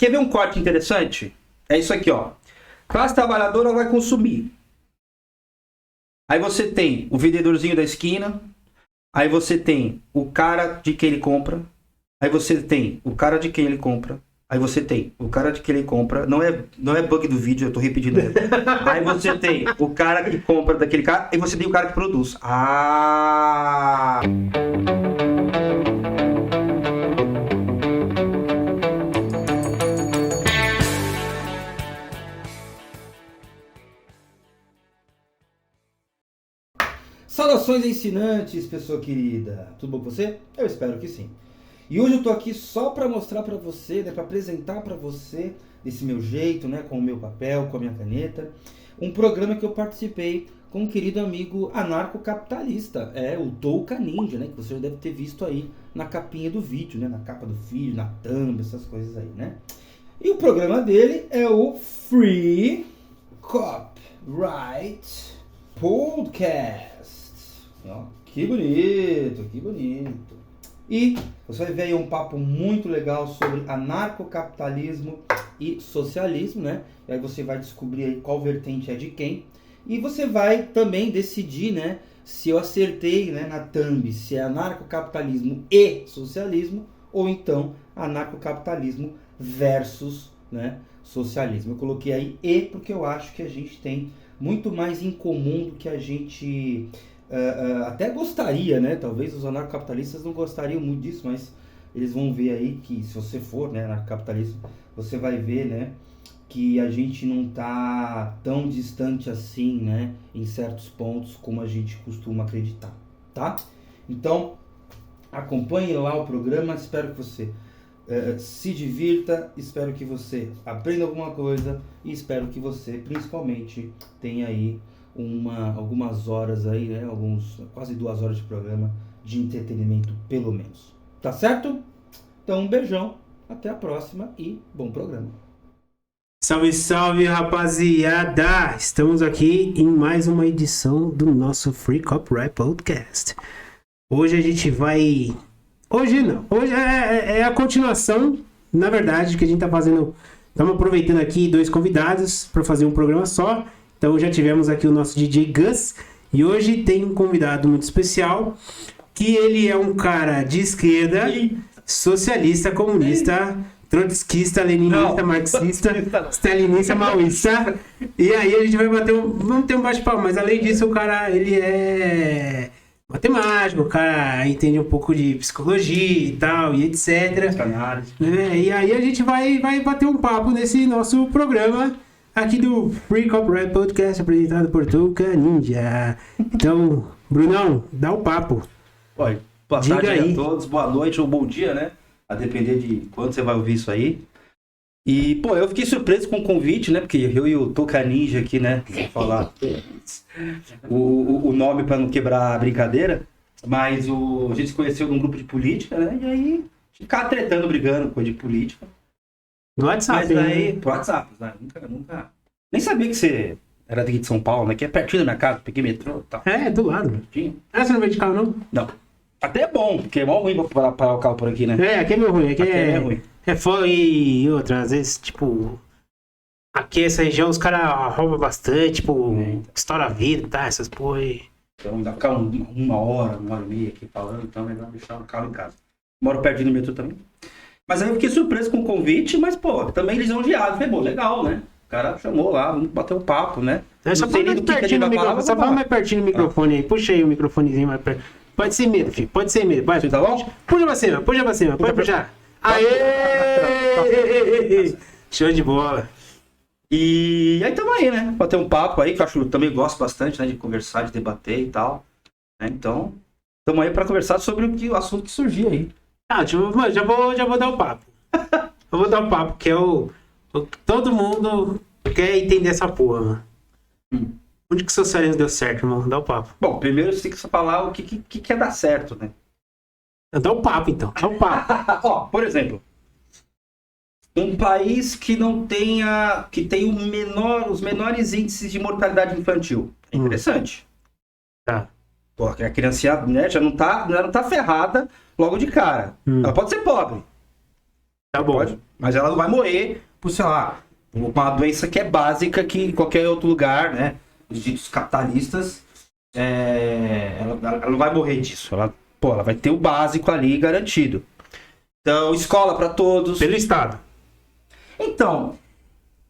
Quer ver um corte interessante? É isso aqui, ó. Classe trabalhadora vai consumir. Aí você tem o vendedorzinho da esquina. Aí você tem o cara de quem ele compra. Aí você tem o cara de quem ele compra. Aí você tem o cara de quem ele compra. Não é bug do vídeo, eu tô repetindo ele. Aí você tem o cara que compra daquele cara. E você tem o cara que produz. Ah! Saudações ensinantes, pessoa querida. Tudo bom com você? Eu espero que sim. E hoje eu tô aqui só para mostrar para você, né, para apresentar para você desse meu jeito, né, com o meu papel, com a minha caneta, um programa que eu participei com um querido amigo anarcocapitalista, o Touka Ninja, né, que você já deve ter visto aí na capinha do vídeo, né, na capa do vídeo, na thumb, essas coisas aí, né? E o programa dele é o Free Copyright Podcast. Ó, que bonito, que bonito. E você vai ver aí um papo muito legal sobre anarcocapitalismo e socialismo, né? E aí você vai descobrir aí qual vertente é de quem. E você vai também decidir, né, se eu acertei, né, na thumb, se é anarcocapitalismo e socialismo ou então anarcocapitalismo versus, né, socialismo. Eu coloquei aí e porque eu acho que a gente tem muito mais em comum do que a gente até gostaria, né? Talvez os anarcocapitalistas não gostariam muito disso, mas eles vão ver aí que se você for, né, anarcocapitalista, você vai ver, né, que a gente não tá tão distante assim, né, em certos pontos como a gente costuma acreditar, tá? Então, acompanhe lá o programa, espero que você se divirta, espero que você aprenda alguma coisa e espero que você principalmente tenha aí algumas horas aí, né, quase 2 horas de programa de entretenimento pelo menos, tá certo? Então um beijão, até a próxima e bom programa. Salve, salve, rapaziada! Estamos aqui em mais uma edição do nosso Free Copyright Podcast. Hoje a gente vai... Hoje não, hoje é a continuação, na verdade, que a gente tá fazendo. Estamos aproveitando aqui 2 convidados para fazer um programa só. Então já tivemos aqui o nosso DJ Gus e hoje tem um convidado muito especial, que ele é um cara de esquerda, socialista, comunista, trotskista, leninista, marxista, stalinista, maoísta. E aí a gente vai vamos ter um bate-papo, mas além disso o cara, ele é matemático, o cara entende um pouco de psicologia e tal, e etc. E aí a gente vai bater um papo nesse nosso programa aqui do Free Copyright Podcast, apresentado por Touka Ninja. Então, Brunão, dá o papo. Boa tarde aí a todos, boa noite ou bom dia, né? A depender de quando você vai ouvir isso aí. E, pô, eu fiquei surpreso com o convite, né? Porque eu e o Touka Ninja aqui, né? Vou falar o nome para não quebrar a brincadeira. Mas a gente se conheceu num grupo de política, né? E aí, ficar tretando, brigando com de política. No WhatsApp, mas aí, pro WhatsApp, né? Nunca. Nem sabia que você era daqui de São Paulo, né? Que é pertinho da minha casa, peguei metrô e tal. É, do lado. Pertinho. Você não veio de carro, não? Não. Até é bom, porque é mó ruim pra parar o carro por aqui, né? Aqui é meio ruim. Aqui é ruim. E outra, às vezes, tipo... Aqui essa região os caras roubam bastante, tipo... Estoura a vida, tá? Essas porra aí. Então dá pra ficar uma hora e meia aqui falando, então é melhor deixar o carro em casa. Moro pertinho do metrô também. Mas aí eu fiquei surpreso com o convite, mas, pô, também lisonjeado. Falei, pô, legal, né? O cara chamou lá, vamos bater um papo, né? Só fala mais pertinho do microfone aí. Puxa aí o microfonezinho mais perto. Pode ser medo, filho. Pode ser medo. Vai, tá bom? Puxa pra cima. Pode puxar. Aê! Show de bola. E aí tamo aí, né? Bater um papo aí, que eu também gosto bastante, né? De conversar, de debater e tal. Né? Então, tamo aí pra conversar sobre o assunto que surgiu aí. Já vou dar o papo. Eu vou dar o papo, que é o todo mundo quer entender essa porra, mano. Onde que o socialismo deu certo, irmão? Dá o papo. Bom, primeiro você tem que falar o que é dar certo, né? Dá o papo, então. Dá o papo. Ó, por exemplo, um país que não tenha... que tem os menores índices de mortalidade infantil. É interessante. Tá. Pô, a criancinha, né, já não tá ferrada logo de cara. Ela pode ser pobre. Tá bom. Pode, mas ela não vai morrer por, sei lá, uma doença que é básica que em qualquer outro lugar, né? Os ditos capitalistas, ela não vai morrer disso. Ela vai ter o básico ali garantido. Então, escola para todos. Pelo Estado. Então,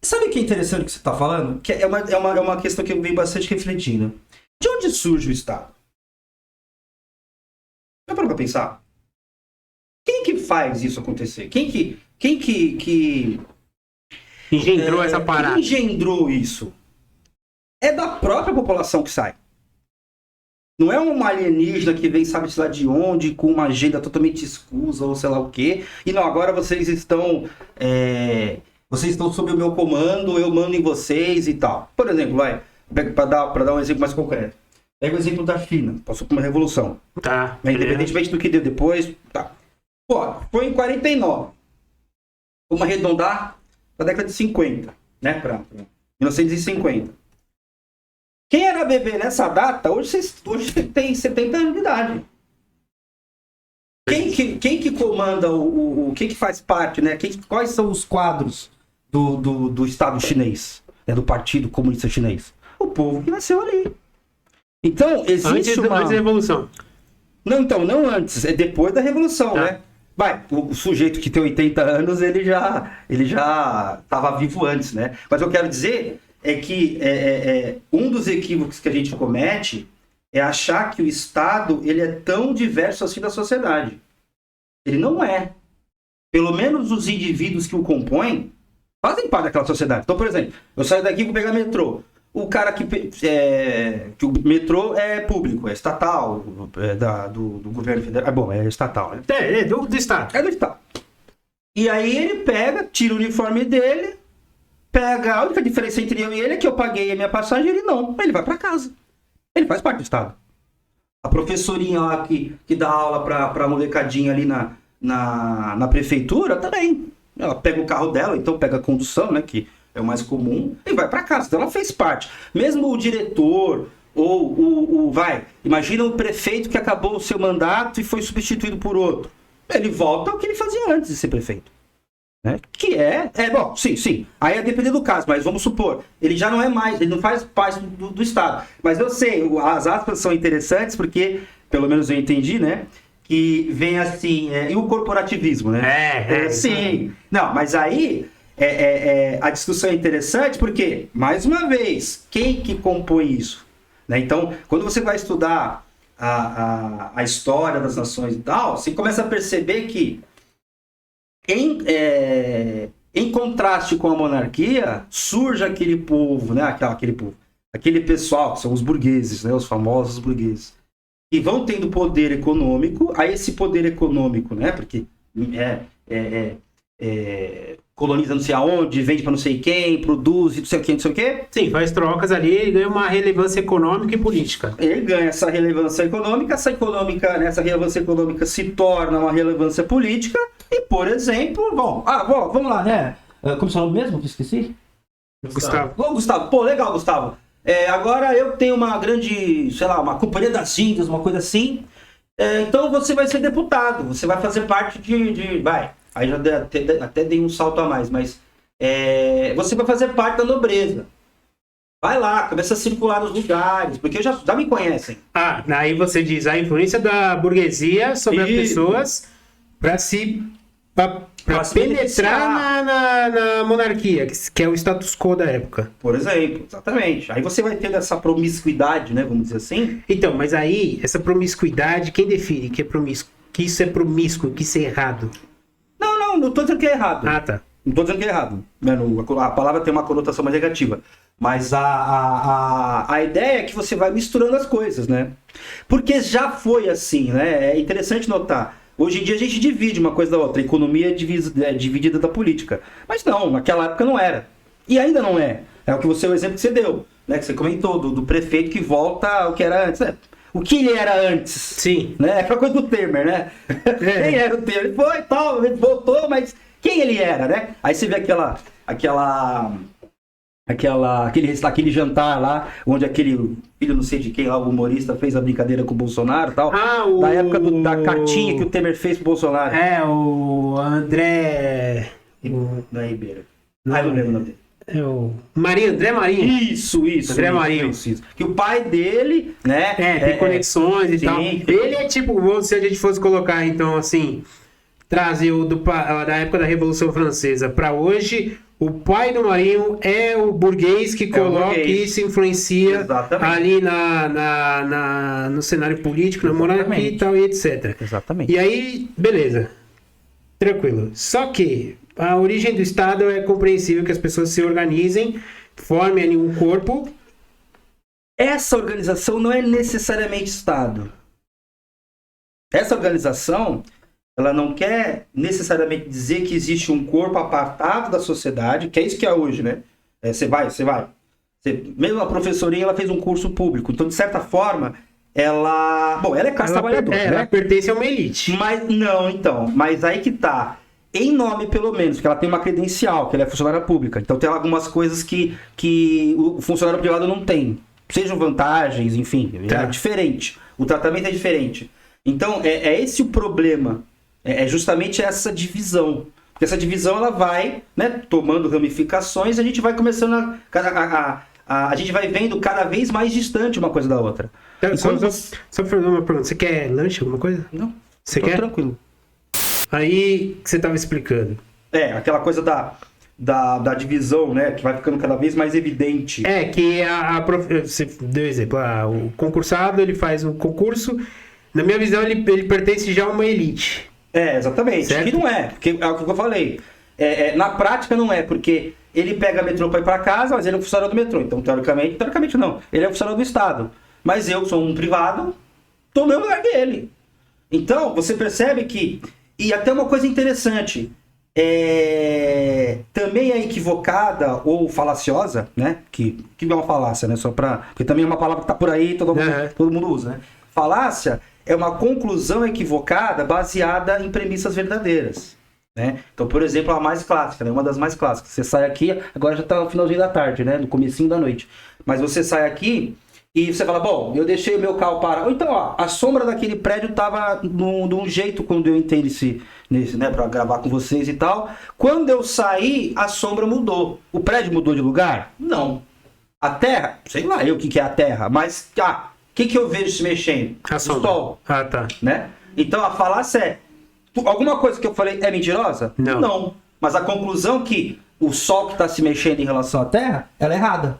sabe o que é interessante que você está falando? Que é uma questão que eu venho bastante refletindo. De onde surge o Estado? Já parou para pensar? Quem que faz isso acontecer? Quem que Engendrou essa parada. Quem engendrou isso? É da própria população que sai. Não é um alienígena que vem sabe-se lá de onde, com uma agenda totalmente escusa ou sei lá o quê. E não, agora vocês estão sob o meu comando, eu mando em vocês e tal. Por exemplo, para dar um exemplo mais concreto. Pega o exemplo da China, passou por uma revolução. Tá. Independentemente do que deu depois, tá. Pô, foi em 49. Vamos arredondar para a década de 50, né? Para 1950. Quem era bebê nessa data, hoje tem 70 anos de idade. Quem que comanda quem que faz parte, né? Quais são os quadros do Estado chinês, né? Do Partido Comunista Chinês? O povo que nasceu ali. Então, existe antes da Revolução. Não, então, não antes, é depois da Revolução, né? O sujeito que tem 80 anos, ele já estava vivo antes, né? Mas eu quero dizer é que um dos equívocos que a gente comete é achar que o Estado ele é tão diverso assim da sociedade. Ele não é. Pelo menos os indivíduos que o compõem fazem parte daquela sociedade. Então, por exemplo, eu saio daqui e vou pegar metrô. O cara que o metrô é público, é estatal, do governo federal. É estatal, né? É do Estado. É do Estado. E aí ele tira o uniforme dele, pega a única diferença entre eu e ele é que eu paguei a minha passagem e ele não. Ele vai pra casa. Ele faz parte do Estado. A professorinha lá que dá aula pra molecadinha ali na prefeitura também. Ela pega o carro dela, então pega a condução, né? Que é o mais comum, e vai para casa. Então ela fez parte. Mesmo o diretor, ou imagina o prefeito que acabou o seu mandato e foi substituído por outro. Ele volta ao que ele fazia antes de ser prefeito. Né? Que bom, sim. Aí é depender do caso, mas vamos supor, ele já não é mais, ele não faz parte do Estado. Mas eu sei, as aspas são interessantes porque, pelo menos eu entendi, né? Que vem assim, e o corporativismo, né? Sim. Não, mas aí... a discussão é interessante porque, mais uma vez, quem que compõe isso? Né? Então, quando você vai estudar a história das nações e tal, você começa a perceber que, em contraste com a monarquia, surge aquele povo, né? Aquele pessoal, que são os burgueses, né? Os famosos burgueses, que vão tendo poder econômico. Aí esse poder econômico, né? Porque coloniza não sei aonde, vende para não sei quem, produz não sei o que, não sei o que. Sim, faz trocas ali e ganha uma relevância econômica e política. Ele ganha essa relevância econômica, essa relevância econômica se torna uma relevância política e, por exemplo, vamos lá, né? Como se chama mesmo? Que esqueci? Gustavo. Gustavo. Pô, legal, Gustavo. Agora eu tenho uma grande, sei lá, uma companhia das Índias, uma coisa assim. Então você vai ser deputado, você vai fazer parte Aí já até dei um salto a mais, mas você vai fazer parte da nobreza. Vai lá, começa a circular nos lugares, porque já me conhecem. Aí você diz a influência da burguesia sobre as pessoas para penetrar na monarquia, que é o status quo da época. Por exemplo, exatamente. Aí você vai tendo essa promiscuidade, né, vamos dizer assim. Então, mas aí, essa promiscuidade, quem define que isso é promíscuo, que isso é errado? Não tô dizendo que é errado. Tá. Não tô dizendo que é errado. A palavra tem uma conotação mais negativa. Mas a ideia é que você vai misturando as coisas, né? Porque já foi assim, né? É interessante notar. Hoje em dia a gente divide uma coisa da outra. A economia é dividida da política. Mas não, naquela época não era. E ainda não é. É o exemplo que você deu, né? Que você comentou, do prefeito que volta ao que era antes, né? O que ele era antes. Sim. Né? Aquela coisa do Temer, né? Quem era o Temer? Ele foi e tal, ele voltou, mas quem ele era, né? Aí você vê aquela aquele jantar lá, onde aquele filho não sei de quem lá, o humorista, fez a brincadeira com o Bolsonaro e tal. Da época da cartinha que o Temer fez pro Bolsonaro. O André... Não é Ribeiro. Eu não lembro o nome dele. André Marinho. Isso. André Marinho. Isso. Que o pai dele, né? Tem conexões e tal. Ele é tipo, se a gente fosse colocar, então, assim, trazer da época da Revolução Francesa pra hoje, o pai do Marinho é o burguês que coloca e se influencia ali no cenário político, na monarquia e tal, e etc. Exatamente. E aí, beleza. Tranquilo. Só que a origem do Estado é compreensível que as pessoas se organizem, formem ali um corpo. Essa organização não é necessariamente Estado. Essa organização, ela não quer necessariamente dizer que existe um corpo apartado da sociedade, que é isso que é hoje, né? Você vai. Mesmo a professorinha, ela fez um curso público. Então, de certa forma, ela é classe trabalhadora, né? Ela pertence a uma elite. Mas aí que tá. Em nome, pelo menos, porque ela tem uma credencial, que ela é funcionária pública. Então tem algumas coisas que o funcionário privado não tem. Sejam vantagens, enfim, é diferente. O tratamento é diferente. Então, é esse o problema. É justamente essa divisão. Porque essa divisão, ela vai, né, tomando ramificações, e a gente vai começando a gente vai vendo cada vez mais distante uma coisa da outra. Só fazer uma pergunta. Você quer lanche, alguma coisa? Não. Você quer? Tranquilo. Aí que você estava explicando. Aquela coisa da divisão, né? Que vai ficando cada vez mais evidente. Que você deu exemplo. O concursado, ele faz um concurso. Na minha visão, ele pertence já a uma elite. Exatamente. Certo? Que não é, porque é o que eu falei. Na prática não é, porque ele pega metrô para ir para casa, mas ele é um funcionário do metrô. Então, teoricamente não. Ele é um funcionário do Estado. Mas eu, que sou um privado, estou no mesmo lugar que ele. Então, você percebe que... E até uma coisa interessante, também é equivocada ou falaciosa, né? Que é uma falácia, né? Porque também é uma palavra que está por aí, todo mundo usa, né? Falácia é uma conclusão equivocada baseada em premissas verdadeiras, né? Então, por exemplo, a mais clássica, né? Uma das mais clássicas. Você sai aqui, agora já está no finalzinho da tarde, né? No comecinho da noite. Mas você sai aqui... E você fala, bom, eu deixei o meu carro parado. Ou então, a sombra daquele prédio tava de um jeito quando eu entrei nesse, né, pra gravar com vocês e tal. Quando eu saí, a sombra mudou. O prédio mudou de lugar? Não. A terra? Sei lá o que é a terra. Mas, o que eu vejo se mexendo? A sombra. O sol. Tá. Né? Então, a falácia é... Alguma coisa que eu falei é mentirosa? Não. Mas a conclusão que o sol que está se mexendo em relação à terra, ela é errada.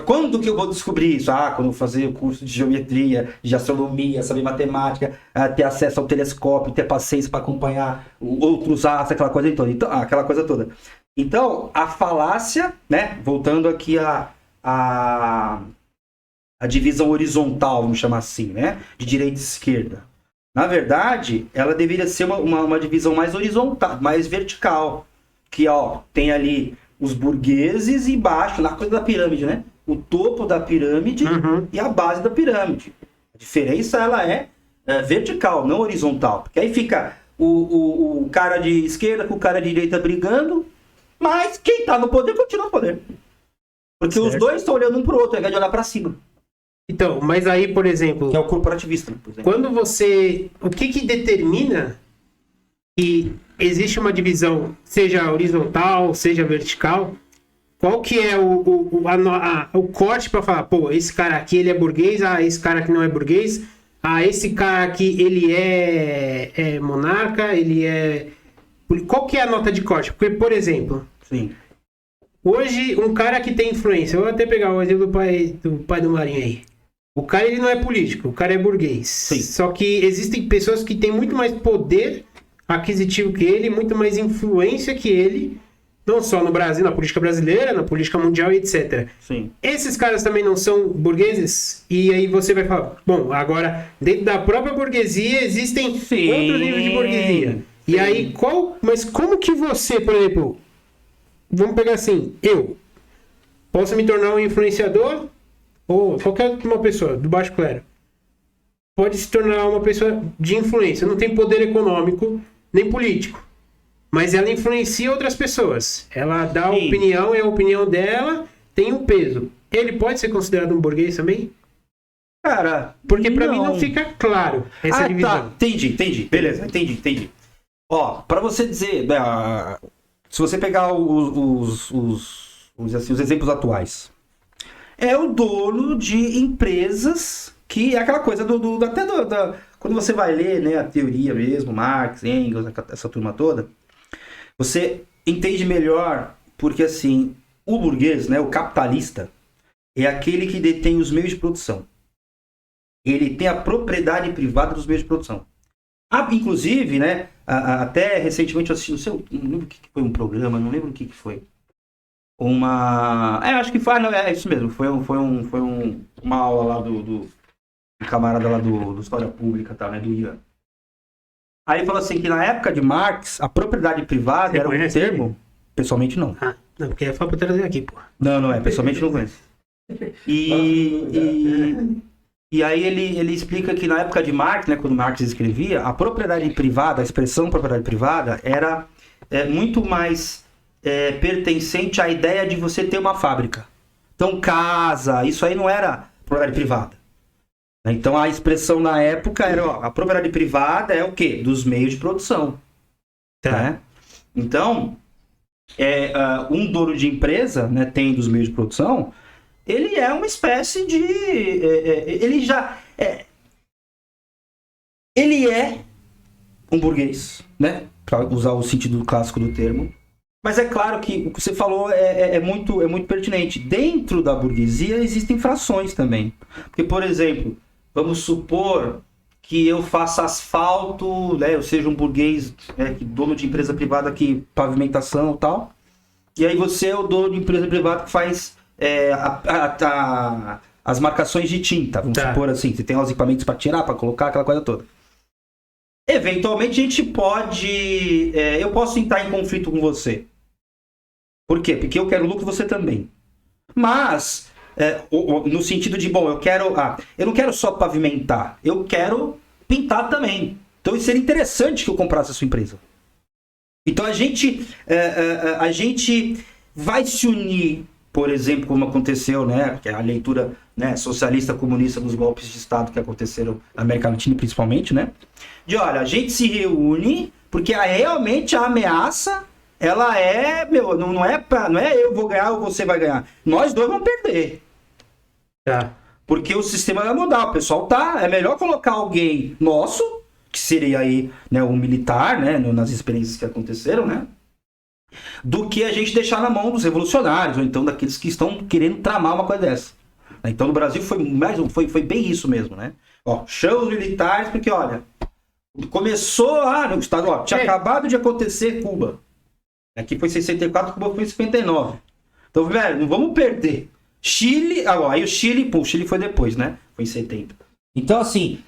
Quando que eu vou descobrir isso? Quando eu vou fazer o curso de geometria, de astronomia, saber matemática, ter acesso ao telescópio, ter paciência para acompanhar outros astros, aquela coisa toda. Então, aquela coisa toda. Então, a falácia, né? Voltando aqui a divisão horizontal, vamos chamar assim, né? De direita e esquerda. Na verdade, ela deveria ser uma divisão mais horizontal, mais vertical. Que, tem ali os burgueses e embaixo, na coisa da pirâmide, né? O topo da pirâmide e a base da pirâmide. A diferença, ela é vertical, não horizontal. Porque aí fica o cara de esquerda com o cara de direita brigando, mas quem tá no poder continua no poder. Porque os dois estão olhando um pro outro, ao invés de olhar para cima. Então, mas aí, por exemplo... Que é o corporativista, por exemplo. Quando você... O que determina que existe uma divisão, seja horizontal, seja vertical... Qual que é o corte para falar, esse cara aqui ele é burguês, esse cara aqui não é burguês, esse cara aqui ele é monarca, ele é... Qual que é a nota de corte? Porque, por exemplo, sim, hoje um cara que tem influência, eu vou até pegar o exemplo do pai do Marinho aí. O cara ele não é político, o cara é burguês. Sim. Só que existem pessoas que têm muito mais poder aquisitivo que ele, muito mais influência que ele, não só no Brasil, na política brasileira, na política mundial e etc. Sim. Esses caras também não são burgueses? E aí você vai falar, bom, agora, dentro da própria burguesia, existem outros níveis de burguesia. E aí, mas como que você, por exemplo, vamos pegar assim, eu posso me tornar um influenciador, ou qualquer uma pessoa do baixo clero, pode se tornar uma pessoa de influência, não tem poder econômico, nem político. mas ela influencia outras pessoas. Ela dá Sim. opinião e a opinião dela tem um peso. Ele pode ser considerado um burguês também? Cara, Porque pra mim não fica claro essa divisão. Tá. Entendi. Beleza, entendi. Ó, pra você dizer, né, se você pegar os exemplos atuais, é o dono de empresas que é aquela coisa quando você vai ler, né, a teoria mesmo, Marx, Engels, essa turma toda, você entende melhor porque, assim, o burguês, né, o capitalista, é aquele que detém os meios de produção. Ele tem a propriedade privada dos meios de produção. Inclusive, né, até recentemente eu assisti, não lembro o que foi um programa, não lembro o que foi. Acho que foi, não, é isso mesmo, foi uma aula lá do camarada lá do História Pública, tá, né, do Ian. Aí ele falou assim que na época de Marx, a propriedade privada Você era um conhece termo... ele? Pessoalmente não. Ah, não, porque é só pra trazer aqui, pô. Não é, pessoalmente não conheço. E aí ele explica que na época de Marx, né, quando Marx escrevia, a propriedade privada, a expressão propriedade privada, era muito mais pertencente à ideia de você ter uma fábrica. Então, casa, isso aí não era propriedade privada. Então, a expressão na época era, ó, a propriedade privada é o quê? Dos meios de produção. Tá. Né? Então, um dono de empresa, né, tem dos meios de produção, ele é uma espécie de... ele é um burguês, né? Para usar o sentido clássico do termo. Mas é claro que o que você falou é muito pertinente. Dentro da burguesia existem frações também. Porque, por exemplo, vamos supor que eu faça asfalto, né? Eu seja um burguês, dono de empresa privada que pavimentação e tal. E aí você é o dono de empresa privada que faz as marcações de tinta. Vamos supor assim, você tem os equipamentos para tirar, para colocar, aquela coisa toda. Eventualmente a gente pode... eu posso entrar em conflito com você. Por quê? Porque eu quero lucro, você também. Mas, no sentido de, bom, eu não quero só pavimentar, eu quero pintar também. Então isso seria interessante que eu comprasse a sua empresa. Então a gente vai se unir, por exemplo, como aconteceu, né, que é a leitura, né, socialista comunista dos golpes de Estado que aconteceram na América Latina principalmente, né? De olha, a gente se reúne porque realmente a ameaça, ela não é eu vou ganhar ou você vai ganhar. Nós dois vamos perder. Tá. Porque o sistema vai mudar, o pessoal é melhor colocar alguém nosso, que seria aí, né, um militar, né, nas experiências que aconteceram, né? Do que a gente deixar na mão dos revolucionários, ou então daqueles que estão querendo tramar uma coisa dessa. Então no Brasil foi bem isso mesmo, né? Ó, chama os militares, porque olha, começou no Estado, ó, tinha acabado de acontecer Cuba. Aqui foi 64, Cuba foi 59. Então, velho, não vamos perder. Chile, aí o Chile foi depois, né? Foi em 70. Então, assim,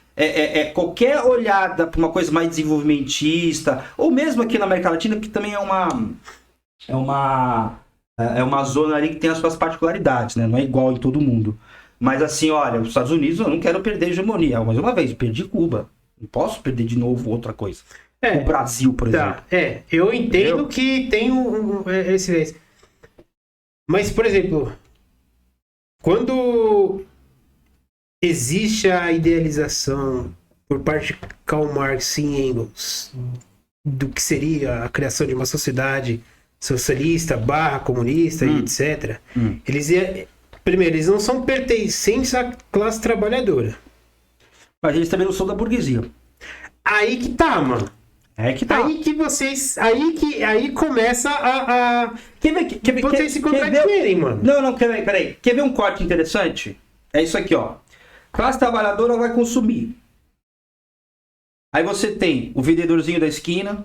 qualquer olhada para uma coisa mais desenvolvimentista, ou mesmo aqui na América Latina, que também é uma zona ali que tem as suas particularidades, né? Não é igual em todo mundo. Mas assim, olha, os Estados Unidos eu não quero perder a hegemonia. Mais uma vez, perdi Cuba. Não posso perder de novo outra coisa. O Brasil, por exemplo. Eu entendo que tem esse... Mas, por exemplo, quando existe a idealização por parte de Karl Marx e Engels do que seria a criação de uma sociedade socialista / comunista e etc. Primeiro, eles não são pertencentes à classe trabalhadora. Mas eles também não são da burguesia. Aí que tá, mano. É que tá. Aí que vocês... Aí começa a... vocês se contradirem, mano. Não, peraí. Quer ver um corte interessante? É isso aqui, ó. Classe trabalhadora vai consumir. Aí você tem o vendedorzinho da esquina.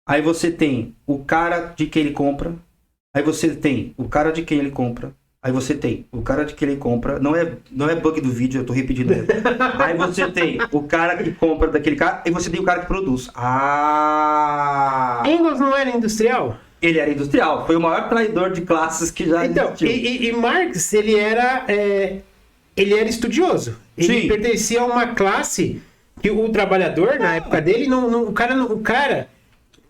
Aí você tem o cara de quem ele compra. Aí você tem o cara de quem ele compra. Aí você tem o cara de quem ele compra. Não é bug do vídeo, eu tô repetindo ele. Aí você tem o cara que compra daquele cara. E você tem o cara que produz. Engels não era industrial? Ele era industrial. Foi o maior traidor de classes que já existiu. E Marx, ele era estudioso. Ele pertencia a uma classe que o trabalhador, na época dele, o cara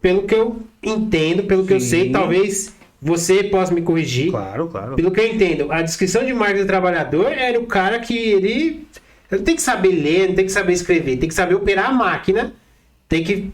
pelo que eu entendo, pelo que eu sei, Sim. talvez você possa me corrigir. Claro, claro. Pelo que eu entendo, a descrição de marca do trabalhador era o cara que ele tem que saber ler, não tem que saber escrever, tem que saber operar a máquina, tem que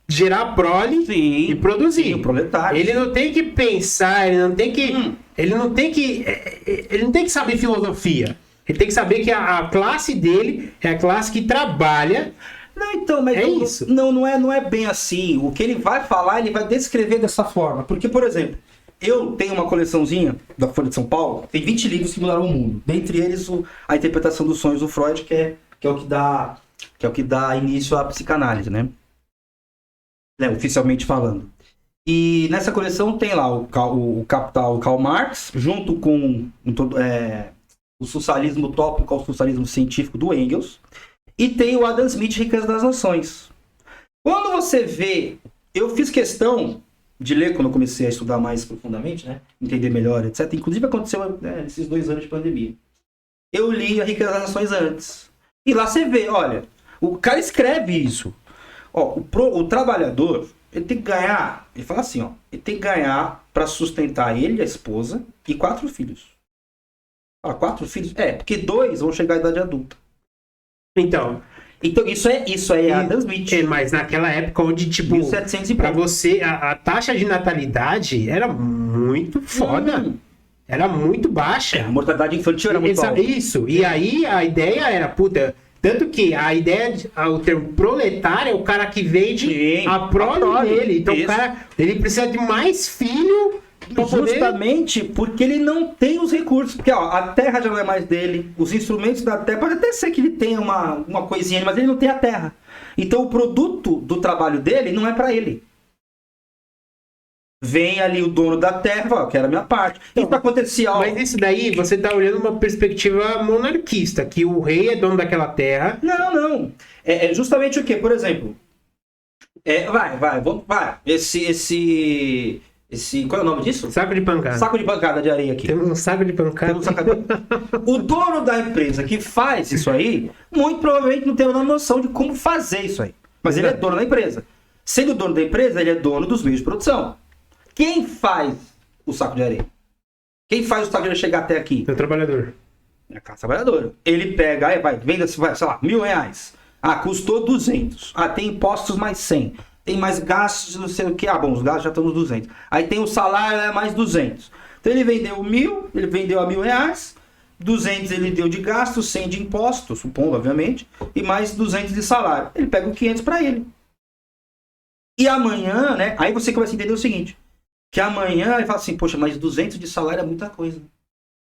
gerar prole Sim, e produzir. sim, o proletário. Ele não tem que pensar, ele não tem que, ele não tem que saber filosofia. Ele tem que saber que a classe dele é a classe que trabalha. Não, então, mas É isso. não é bem assim. O que ele vai falar, ele vai descrever dessa forma. Porque, por exemplo, eu tenho uma coleçãozinha da Folha de São Paulo, tem 20 livros que mudaram o mundo. Dentre eles, a interpretação dos sonhos do Freud, que é o que dá início à psicanálise, né? Oficialmente falando. E nessa coleção tem lá o Capital, o Karl Marx, junto com o socialismo utópico ao socialismo científico do Engels. E tem o Adam Smith, Riqueza das Nações. Quando você vê... Eu fiz questão de ler quando eu comecei a estudar mais profundamente, né? Entender melhor, etc. Inclusive aconteceu nesses 2 anos de pandemia. Eu li a Riqueza das Nações antes. E lá você vê, olha, o cara escreve isso. Ó, o trabalhador, ele tem que ganhar... Ele fala assim, ó. Ele tem que ganhar para sustentar ele, a esposa, e 4 filhos. Ah, 4 filhos? Porque 2 vão chegar à idade adulta. Então, isso é Adam Smith. mas naquela época onde, tipo, 1700 e pra pouco. você, a taxa de natalidade era muito foda. Era muito baixa. A mortalidade infantil era muito alta. Isso. E aí a ideia era, puta, tanto que a ideia, o termo proletário é o cara que vende Sim, a prole dele. Então isso. o cara, ele precisa de mais filho pra poder... Justamente porque ele não tem os recursos. Porque ó, a terra já não é mais dele. Os instrumentos da terra, pode até ser que ele tenha uma coisinha, mas ele não tem a terra. Então o produto do trabalho dele não é para ele. Vem ali o dono da terra, fala, eu quero a minha parte. Isso acontecia. Ó, Mas isso daí, você tá olhando uma perspectiva monarquista, que o rei é dono daquela terra. Não. É justamente o que? Por exemplo, vai. Esse. Qual é o nome disso? Saco de pancada. Saco de pancada de areia aqui. Temos um saco de pancada. O dono da empresa que faz isso aí, muito provavelmente não tem a noção de como fazer isso aí. Mas ele é dono da empresa. Sendo dono da empresa, ele é dono dos meios de produção. Quem faz o saco de areia? Quem faz o saco de areia chegar até aqui? É o trabalhador. É a classe trabalhadora. Ele pega, aí vende, sei lá, R$1.000. Ah, custou 200. Ah, tem impostos mais 100. Tem mais gastos, não sei o que. Ah, bom, os gastos já estão nos 200. Aí tem o salário, mais 200. Então ele vendeu 1.000, ele vendeu a R$1.000. 200 ele deu de gasto, 100 de imposto, supondo, obviamente. E mais 200 de salário. Ele pega o 500 para ele. E amanhã, né? Aí você começa a entender o seguinte. Que amanhã ele fala assim, poxa, mas 200 de salário é muita coisa.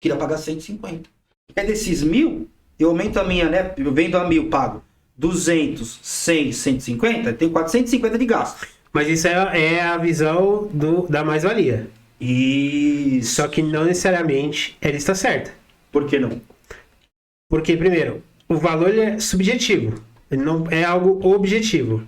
Queria pagar 150. É desses 1.000, eu aumento a minha, né? Eu vendo a 1.000, pago 200, 100, 150, eu tenho 450 de gasto. Mas isso é a visão da mais-valia. Isso. Só que não necessariamente ela está certa. Por que não? Porque, primeiro, o valor ele é subjetivo. Ele não é algo objetivo.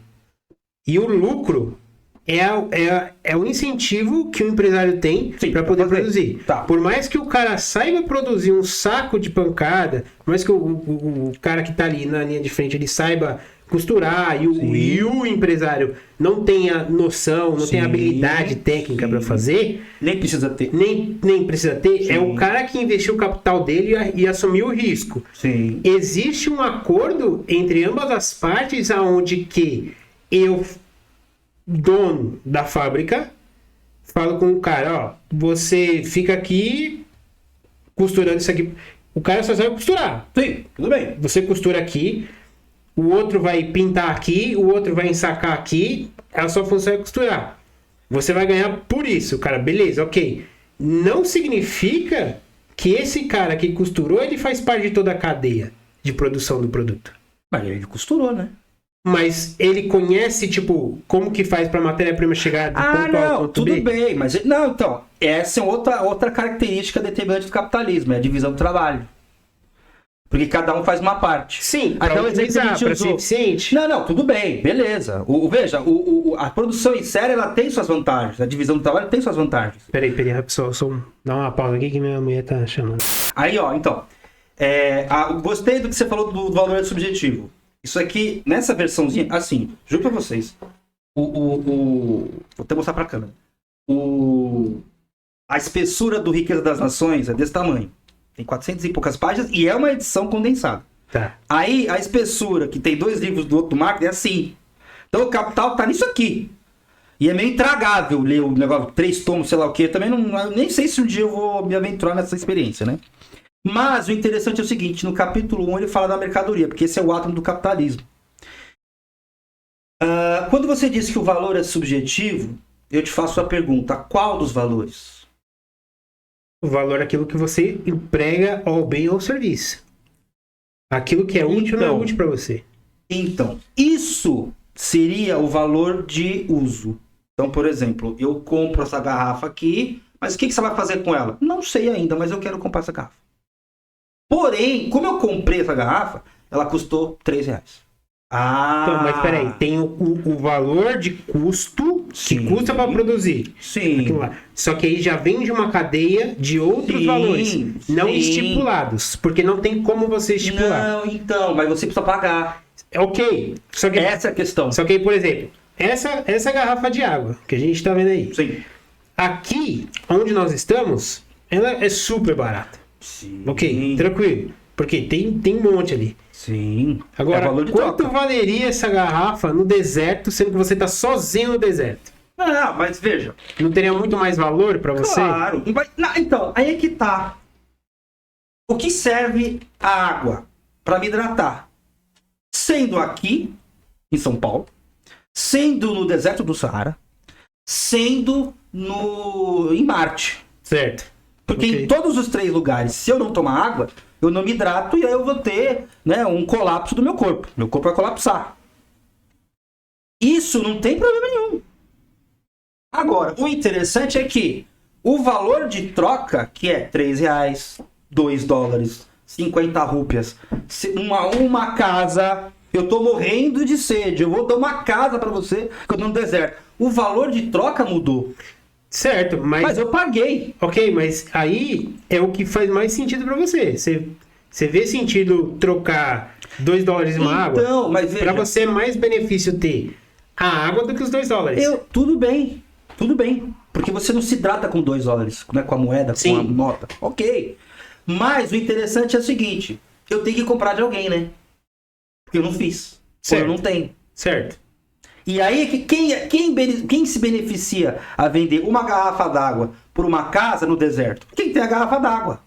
E o lucro é o incentivo que o empresário tem para poder produzir. Tá. Por mais que o cara saiba produzir um saco de pancada, por mais que o cara que está ali na linha de frente ele saiba costurar e o empresário não tenha noção, não tenha habilidade técnica para fazer, Nem precisa ter. nem precisa ter, Sim. é o cara que investiu o capital dele e assumiu o risco. Sim. Existe um acordo entre ambas as partes aonde que eu, dono da fábrica, falo com o cara, ó, você fica aqui costurando isso aqui. O cara só sabe costurar. Sim, tudo bem. Você costura aqui, o outro vai pintar aqui, o outro vai ensacar aqui, a sua função é costurar. Você vai ganhar por isso, cara, beleza, ok. Não significa que esse cara que costurou, ele faz parte de toda a cadeia de produção do produto. Mas ele costurou, né? Mas ele conhece, tipo, como que faz pra matéria-prima chegar do ponto A ao ponto tudo B? bem, mas... Não, então, essa é outra característica determinante do capitalismo, é a divisão do trabalho. Porque cada um faz uma parte. Sim, Até pra o exemplo que a otimizar, gente pra ser usou. eficiente. Não, tudo bem, beleza. Veja, a produção em série, ela tem suas vantagens. A divisão do trabalho tem suas vantagens. Peraí, só dá uma pausa aqui que minha mulher tá chamando. Aí, ó, então. Gostei do que você falou do valor subjetivo. Isso aqui, nessa versãozinha, assim, juro pra vocês. Vou até mostrar pra câmera. A espessura do Riqueza das Nações é desse tamanho. Tem 400 e poucas páginas e é uma edição condensada. Tá. Aí a espessura, que tem 2 livros do outro Marco, é assim. Então o Capital tá nisso aqui. E é meio intragável ler o negócio, 3 tomos, sei lá o que. Também nem sei se um dia eu vou me aventurar nessa experiência, né? Mas o interessante é o seguinte, no capítulo 1 ele fala da mercadoria, porque esse é o átomo do capitalismo. Quando você diz que o valor é subjetivo, eu te faço a pergunta, qual dos valores? O valor é aquilo que você emprega ao bem ou serviço. Aquilo que é útil não é útil para você. Então, isso seria o valor de uso. Então, por exemplo, eu compro essa garrafa aqui, mas o que você vai fazer com ela? Não sei ainda, mas eu quero comprar essa garrafa. Porém, como eu comprei essa garrafa, ela custou R$3. Então, mas peraí, tem o valor de custo que custa para produzir. Sim. Só que aí já vem de uma cadeia de outros valores não estipulados, porque não tem como você estipular. Não, então, mas você precisa pagar. Ok. Só que essa é a questão. Só que aí, por exemplo, essa garrafa de água que a gente está vendo aí. Sim. Aqui, onde nós estamos, ela é super barata. Sim. Ok, tranquilo. Porque tem um monte ali. Sim. Agora, valor de quanto troca. valeria essa garrafa no deserto, sendo que você está sozinho no deserto? Não, mas veja. Não teria muito mais valor para você? Claro. Então, aí é que tá. O que serve a água? Para me hidratar. Sendo aqui, em São Paulo, sendo no deserto do Saara, sendo em Marte. Certo. Porque Ok. em todos os 3 lugares, se eu não tomar água, eu não me hidrato e aí eu vou ter, né, um colapso do meu corpo. Meu corpo vai colapsar. Isso não tem problema nenhum. Agora, o interessante é que o valor de troca, que é R$3, $2, 50 rúpias, uma casa, eu tô morrendo de sede, eu vou dar uma casa para você, que eu tô no deserto. O valor de troca mudou. Certo, Mas eu paguei. Ok, mas aí é o que faz mais sentido para você. Você vê sentido trocar $2 uma água? Então, mas veja, para você é mais benefício ter a água do que os $2. Tudo bem. Porque você não se hidrata com $2, né, com a moeda, Sim. com a nota. Ok. Mas o interessante é o seguinte, eu tenho que comprar de alguém, né? Porque eu não fiz. Ou eu não tenho. Certo. E aí é que quem se beneficia a vender uma garrafa d'água por uma casa no deserto? Quem tem a garrafa d'água.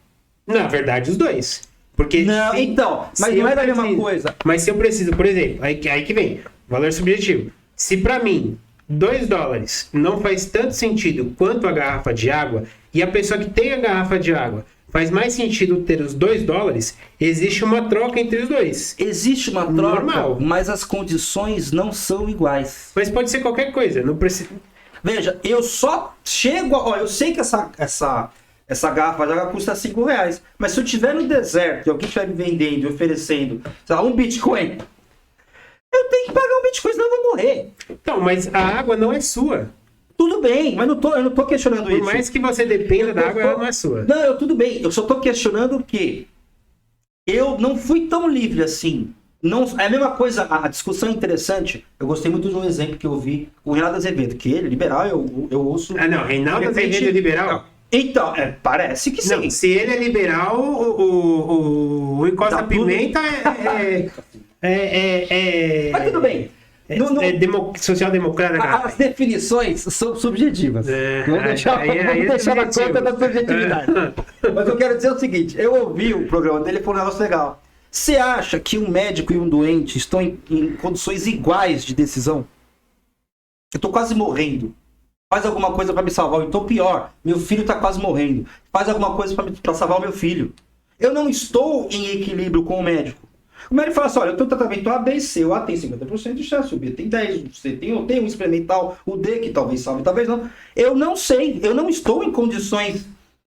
Na verdade, os dois. Porque Não, então, mas se não eu é da mesma preciso- coisa. Mas se eu preciso, por exemplo, aí que vem, valor subjetivo. Se para mim, $2 não faz tanto sentido quanto a garrafa de água, e a pessoa que tem a garrafa de água faz mais sentido ter os $2, existe uma troca entre os dois. Existe uma troca, Normal. mas as condições não são iguais. Mas pode ser qualquer coisa, não precisa. Veja, eu só chego. Eu sei que essa garrafa de água custa R$5. Mas se eu estiver no deserto e alguém estiver me vendendo e oferecendo, sei lá, um Bitcoin, eu tenho que pagar um Bitcoin, senão eu vou morrer. Então, mas a água não é sua. Tudo bem, mas eu não tô questionando Por isso. mais que você dependa da água, ela não é sua. Não, tudo bem. Eu só tô questionando que eu não fui tão livre assim. Não, é a mesma coisa, a discussão é interessante. Eu gostei muito de um exemplo que eu vi com o Renato Azevedo, que ele, liberal, eu ouço. Ah, não, Reinaldo de repente- Azevedo é liberal? Então, parece que sim. Não, se ele é liberal, o Encosta Tá tudo- Pimenta é Mas tudo bem. social-democrata, cara. As definições são subjetivas. É, Vamos deixar, aí vamos deixar na subjetivo. conta da subjetividade. Mas eu quero dizer o seguinte: eu ouvi o programa dele e falou um negócio legal. Você acha que um médico e um doente estão em condições iguais de decisão? Eu tô quase morrendo. Faz alguma coisa para me salvar. Então, pior, meu filho tá quase morrendo. Faz alguma coisa para salvar o meu filho. Eu não estou em equilíbrio com o médico. O médico fala assim: olha, eu tenho tratamento A, B e C. O A tem 50% de chance, o B tem 10%, o C tem um experimental, o D que talvez salve, talvez não. Eu não sei, eu não estou em condições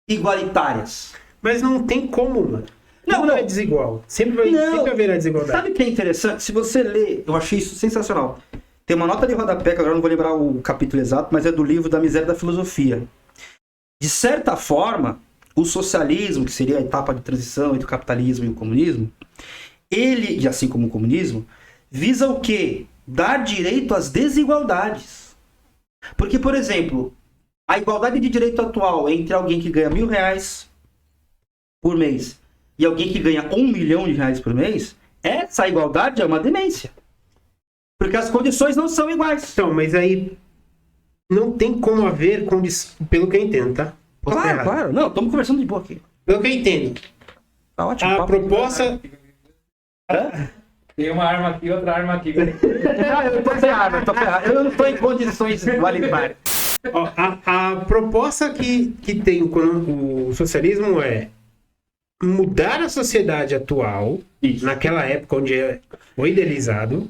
igualitárias. Mas não tem como, mano. Não é desigual. Sempre haverá desigualdade. Sabe o que é interessante? Se você ler, eu achei isso sensacional. Tem uma nota de rodapé, que agora eu não vou lembrar o capítulo exato, mas é do livro Da Miséria da Filosofia. De certa forma, o socialismo, que seria a etapa de transição entre o capitalismo e o comunismo, ele, e assim como o comunismo, visa o quê? dar direito às desigualdades. Porque, por exemplo, a igualdade de direito atual entre alguém que ganha R$1.000 por mês e alguém que ganha R$1 milhão por mês, essa igualdade é uma demência. Porque as condições não são iguais. Então, mas aí não tem como haver condição, pelo que eu entendo, tá? Posso estar Claro, errado. claro. Não, estamos conversando de boa aqui. Pelo que eu entendo, Tá ótimo. a papo. proposta... Tem uma arma aqui, outra arma aqui. Ah, eu tô sem arma, eu tô ferrado. Eu não estou em condições igualitárias. Ó, a proposta que tem o socialismo é mudar a sociedade atual, Isso. naquela época onde foi idealizado,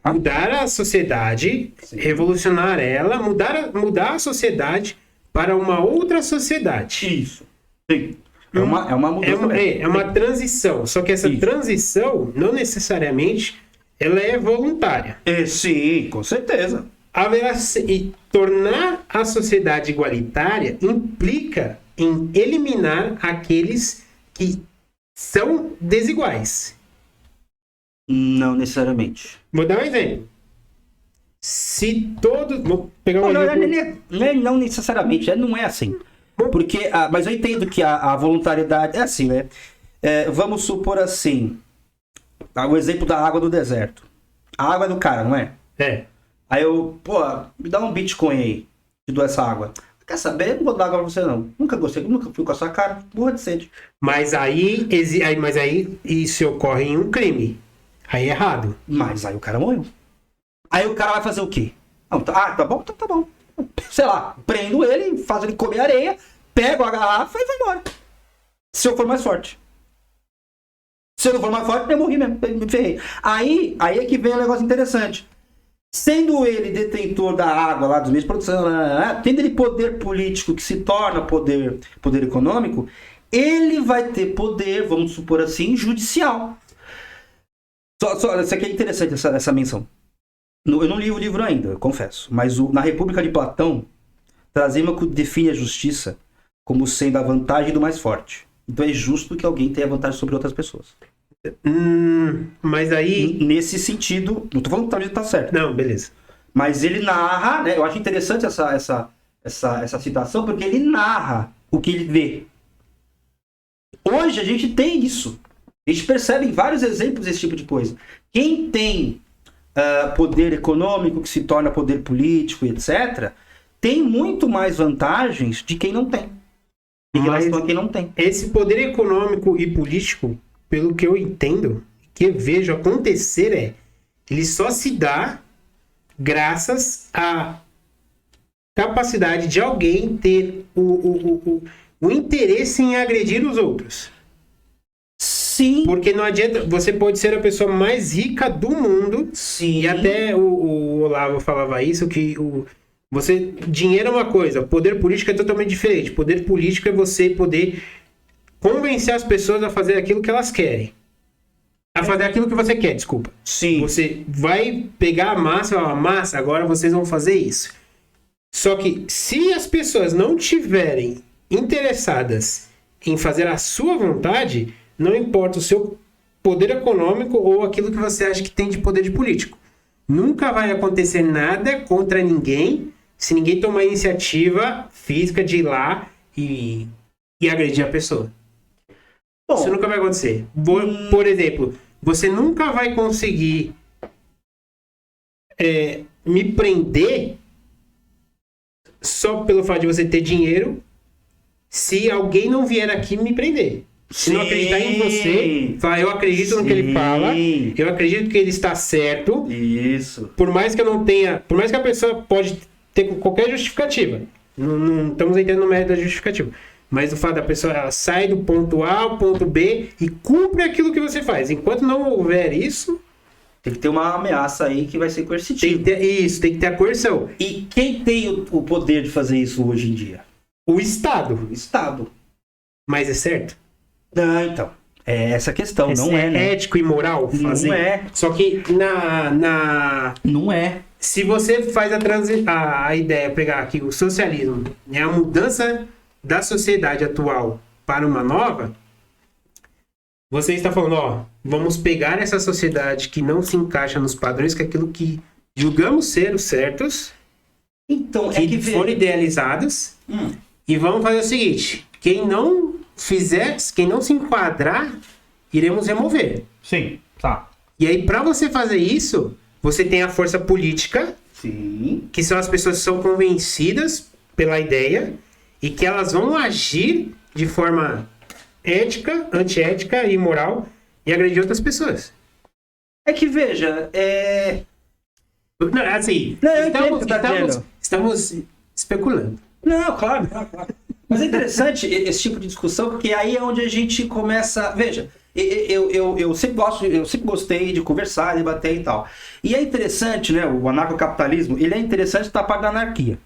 mudar a sociedade, revolucionar ela, mudar a sociedade para uma outra sociedade. Isso. Sim. É uma mudança. É uma transição, só que essa Isso. transição não necessariamente ela é voluntária. Sim, com certeza. E tornar a sociedade igualitária implica em eliminar aqueles que são desiguais. Não necessariamente. Vou dar um exemplo. Se todos... Vou pegar um Não, exemplo. não necessariamente, não é assim. Porque, mas eu entendo que a voluntariedade é assim, né? Vamos supor assim, o exemplo da água do deserto. A água é do cara, não é? É. Aí eu, pô, me dá um Bitcoin aí, te dou essa água. Quer saber? Eu não vou dar água pra você não. Nunca gostei, nunca fui com a sua cara, morra de sede. Mas aí isso ocorre em um crime. Aí é errado. Mas aí o cara morreu. Aí o cara vai fazer o quê? Não, tá bom, então tá bom. Sei lá, prendo ele, faço ele comer areia, pego a garrafa e vai embora. Se eu for mais forte. Se eu não for mais forte, eu morri mesmo, me ferrei. Aí é que vem um negócio interessante. Sendo ele detentor da água lá dos meios de produção, tendo ele poder político que se torna poder econômico, ele vai ter poder, vamos supor assim, judicial. Isso aqui é interessante, essa menção. Eu não li o livro ainda, eu confesso. Mas na República de Platão, Trasímaco define a justiça como sendo a vantagem do mais forte. Então é justo que alguém tenha vantagem sobre outras pessoas. Mas aí... Nesse sentido, não tô falando que talvez tá certo. Não, beleza. Mas ele narra, né? Eu acho interessante essa citação, porque ele narra o que ele vê. Hoje a gente tem isso. A gente percebe em vários exemplos desse tipo de coisa. Quem tem poder econômico, que se torna poder político, etc., tem muito mais vantagens de quem não tem. Em relação a quem não tem. Esse poder econômico e político, pelo que eu entendo, que eu vejo acontecer ele só se dá graças à capacidade de alguém ter o interesse em agredir os outros. Sim. Porque não adianta, você pode ser a pessoa mais rica do mundo. Sim. E até o Olavo falava isso, que dinheiro é uma coisa, poder político é totalmente diferente. Poder político é você poder convencer as pessoas a fazer aquilo que elas querem. A fazer aquilo que você quer, desculpa. Sim. Você vai pegar a massa, agora vocês vão fazer isso. Só que se as pessoas não tiverem interessadas em fazer a sua vontade, não importa o seu poder econômico ou aquilo que você acha que tem de poder de político. Nunca vai acontecer nada contra ninguém se ninguém tomar iniciativa física de ir lá e agredir a pessoa. Bom, Isso nunca vai acontecer. Por exemplo, você nunca vai conseguir me prender só pelo fato de você ter dinheiro se alguém não vier aqui me prender. Se não acreditar em você, falar, eu acredito no que ele fala, eu acredito que ele está certo. Isso. Por mais que eu não tenha, por mais que a pessoa pode ter qualquer justificativa, não estamos entrando no mérito da justificativa, mas o fato da pessoa ela sai do ponto A ao ponto B e cumpre aquilo que você faz. Enquanto não houver isso, Tem que ter uma ameaça aí que vai ser coercitiva. tem que ter a coerção. E quem tem o poder de fazer isso hoje em dia? O Estado. O Estado. Mas é certo? Não, então. É essa a questão, não é, né? ético e moral fazer. Não é. Só que Não é. se você faz a ideia, pegar aqui o socialismo, é a mudança da sociedade atual para uma nova, Você está falando, ó, vamos pegar essa sociedade que não se encaixa nos padrões, que é aquilo que julgamos ser os certos, Então, que foram idealizadas, e vamos fazer o seguinte, quem não fizer, quem não se enquadrar, iremos remover. Sim, tá. E aí, para você fazer isso, você tem a força política, Sim. que são as pessoas que são convencidas pela ideia e que elas vão agir de forma ética, antiética e moral e agredir outras pessoas. É que, veja, Não, assim, Não, eu entendo o que você tá dizendo. estamos especulando. Não, claro. Mas é interessante esse tipo de discussão, porque aí é onde a gente começa... Veja, eu sempre gostei de conversar, debater e tal. E é interessante, né? O anarcocapitalismo, ele é interessante da parte da anarquia.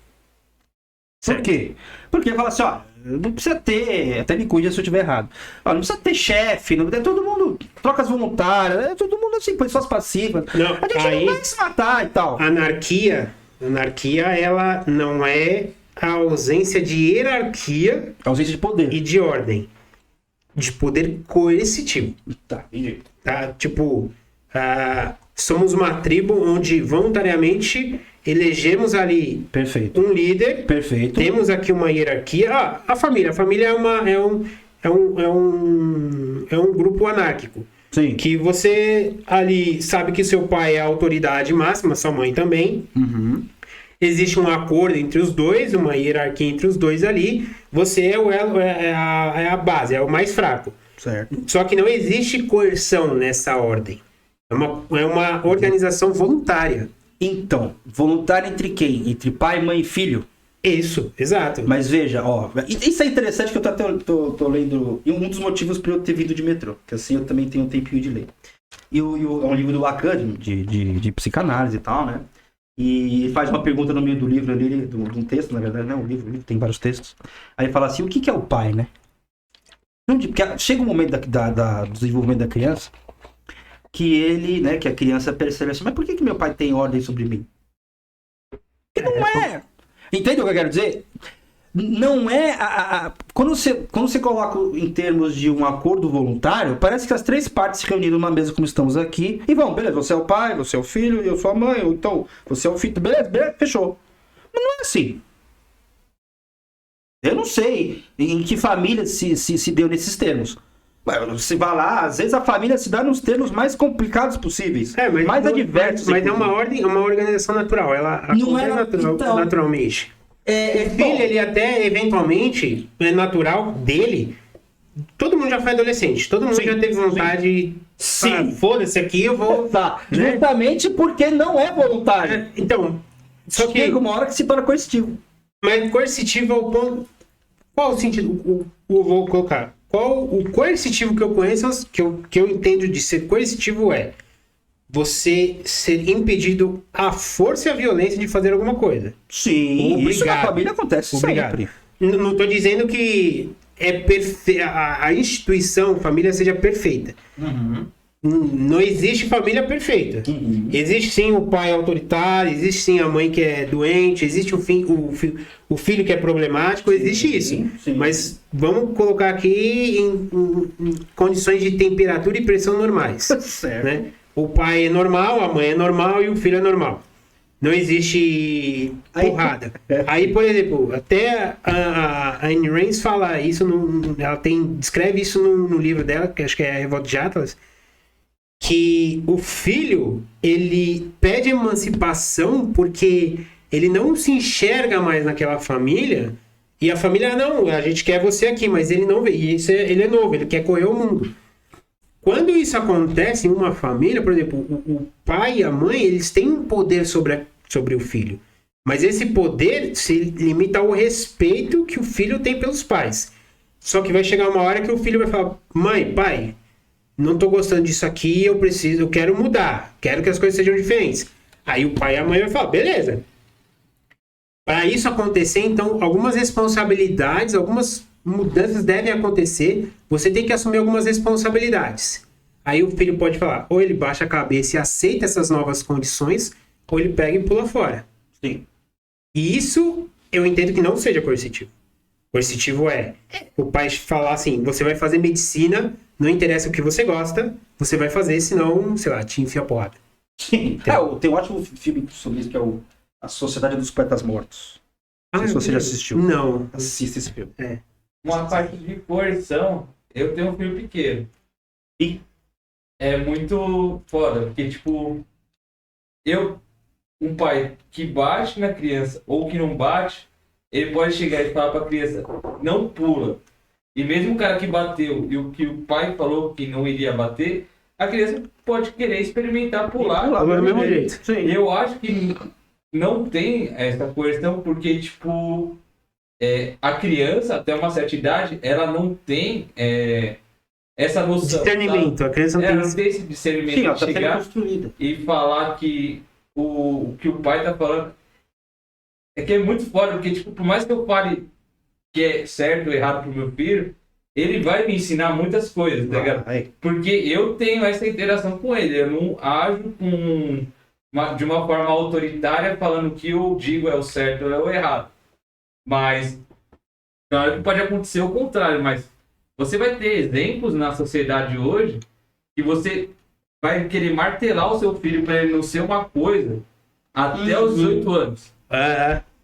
Por quê? Porque fala assim, ó, não precisa ter, até me cuide se eu estiver errado. Ó, não precisa ter chefe, não, é todo mundo, trocas voluntárias, é todo mundo assim, pessoas passivas. Não, A gente aí- não vai se matar e tal. Anarquia, ela não é a ausência de hierarquia Ausência de poder. e de ordem. De poder coercitivo. Tá, entendi. Tá? Tipo, somos uma tribo onde voluntariamente elegemos ali Perfeito. um líder, Perfeito. temos aqui uma hierarquia. A família é um grupo anárquico. Sim. Que você ali sabe que seu pai é a autoridade máxima, sua mãe também. Uhum. Existe um acordo entre os dois, uma hierarquia entre os dois ali. Você é o elo, é a base, é o mais fraco. Certo. Só que não existe coerção nessa ordem. É uma organização voluntária. Então, voluntário entre quem? Entre pai, mãe e filho? Isso, exato. Mas veja, ó, isso é interessante que eu tô lendo, e um dos motivos para eu ter vindo de metrô, que assim eu também tenho um tempinho de ler. É um livro do Lacan, de psicanálise e tal, né? E ele faz uma pergunta no meio do livro ali, de um texto, na verdade, né? O livro tem vários textos. Aí ele fala assim, o que é o pai, né? Porque chega um momento do desenvolvimento da criança que ele, né, que a criança percebe assim, mas por que meu pai tem ordem sobre mim? Porque não é. Entende o que eu quero dizer? Não é quando você coloca em termos de um acordo voluntário, parece que as três partes se reuniram numa mesa como estamos aqui e vão, beleza, você é o pai, você é o filho, eu sou a mãe, ou então você é o filho, beleza, fechou. Mas não é assim. Eu não sei em que família se deu nesses termos. Você vai lá, às vezes a família se dá nos termos mais complicados possíveis, mais adversos. Mas é uma ordem, uma organização natural. Ela Não acontece então, naturalmente. O filho, ele até, eventualmente, é natural dele. Todo mundo já foi adolescente. Todo mundo já teve vontade. Sim. Foda-se aqui, eu vou... Tá, justamente porque não é voluntário. Então, só que... Chega uma hora que se torna coercitivo. Mas coercitivo é o ponto... Qual o sentido? Vou colocar. Qual o coercitivo que eu conheço, que eu entendo de ser coercitivo é você ser impedido à força e à violência de fazer alguma coisa. Sim, Obrigado. isso na família acontece Obrigado. sempre. Não estou dizendo que a instituição família seja perfeita. Não existe família perfeita. Existe sim o pai autoritário, existe sim a mãe que é doente, existe o filho que é problemático, existe isso. Sim. Mas vamos colocar aqui em condições de temperatura e pressão normais. Certo. Né? O pai é normal, a mãe é normal e o filho é normal. Não existe porrada. Aí, por exemplo, até a Ayn Rand fala isso, ela descreve isso no livro dela, que acho que é a Revolta de Atlas, que o filho, ele pede emancipação porque ele não se enxerga mais naquela família, e a família, não, a gente quer você aqui, mas ele não vê, e ele é novo, ele quer correr o mundo. Quando isso acontece em uma família, por exemplo, o pai e a mãe, eles têm um poder sobre o filho. Mas esse poder se limita ao respeito que o filho tem pelos pais. Só que vai chegar uma hora que o filho vai falar, mãe, pai, não tô gostando disso aqui, eu quero mudar, quero que as coisas sejam diferentes. Aí o pai e a mãe vai falar, beleza. Para isso acontecer, então, algumas responsabilidades, algumas mudanças devem acontecer, você tem que assumir algumas responsabilidades. Aí o filho pode falar, ou ele baixa a cabeça e aceita essas novas condições, ou ele pega e pula fora. Sim. E isso eu entendo que não seja coercitivo. Coercitivo é o pai falar assim, você vai fazer medicina, não interessa o que você gosta, você vai fazer, senão, sei lá, te enfia a porrada. Sim. Tem um ótimo filme sobre isso, que é A Sociedade dos Poetas Mortos. Não sei se você já assistiu. Não. Assista esse filme. Uma parte de coerção, eu tenho um filho pequeno. E? É muito foda, porque, tipo, um pai que bate na criança ou que não bate, ele pode chegar e falar pra criança, não pula. E mesmo o cara que bateu e o que o pai falou que não iria bater, a criança pode querer experimentar pular. Do mesmo jeito. Sim. Eu acho que não tem essa coerção porque, tipo, a criança, até uma certa idade, ela não tem essa noção. Discernimento. A criança não tem... Ela não tem esse discernimento Sim, ela de tá sendo chegar construída. e falar que o que o pai tá falando é que é muito foda, porque, tipo, por mais que eu fale que é certo ou errado pro meu filho, ele vai me ensinar muitas coisas, tá ligado? Porque eu tenho essa interação com ele, eu não ajo de uma forma autoritária falando que eu digo é o certo ou é o errado. Mas, claro que pode acontecer o contrário, mas você vai ter exemplos na sociedade hoje que você vai querer martelar o seu filho para ele não ser uma coisa até os 18 anos.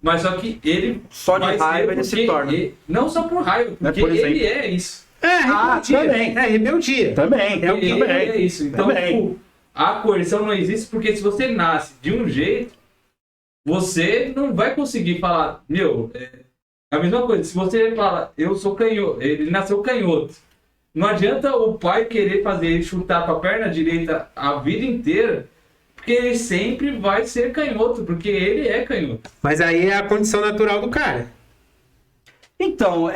Mas só que ele Só de vai ser raiva ele se porque torna. não só por raiva, porque por exemplo. ele é isso. rebeldia. também. Rebeldia. Também. Ele é isso. Então, Também. tipo, a coerção não existe porque se você nasce de um jeito, você não vai conseguir falar, a mesma coisa, se você fala, eu sou canhoto, ele nasceu canhoto. Não adianta o pai querer fazer ele chutar com a perna direita a vida inteira, porque ele sempre vai ser canhoto, porque ele é canhoto. Mas aí é a condição natural do cara. Então,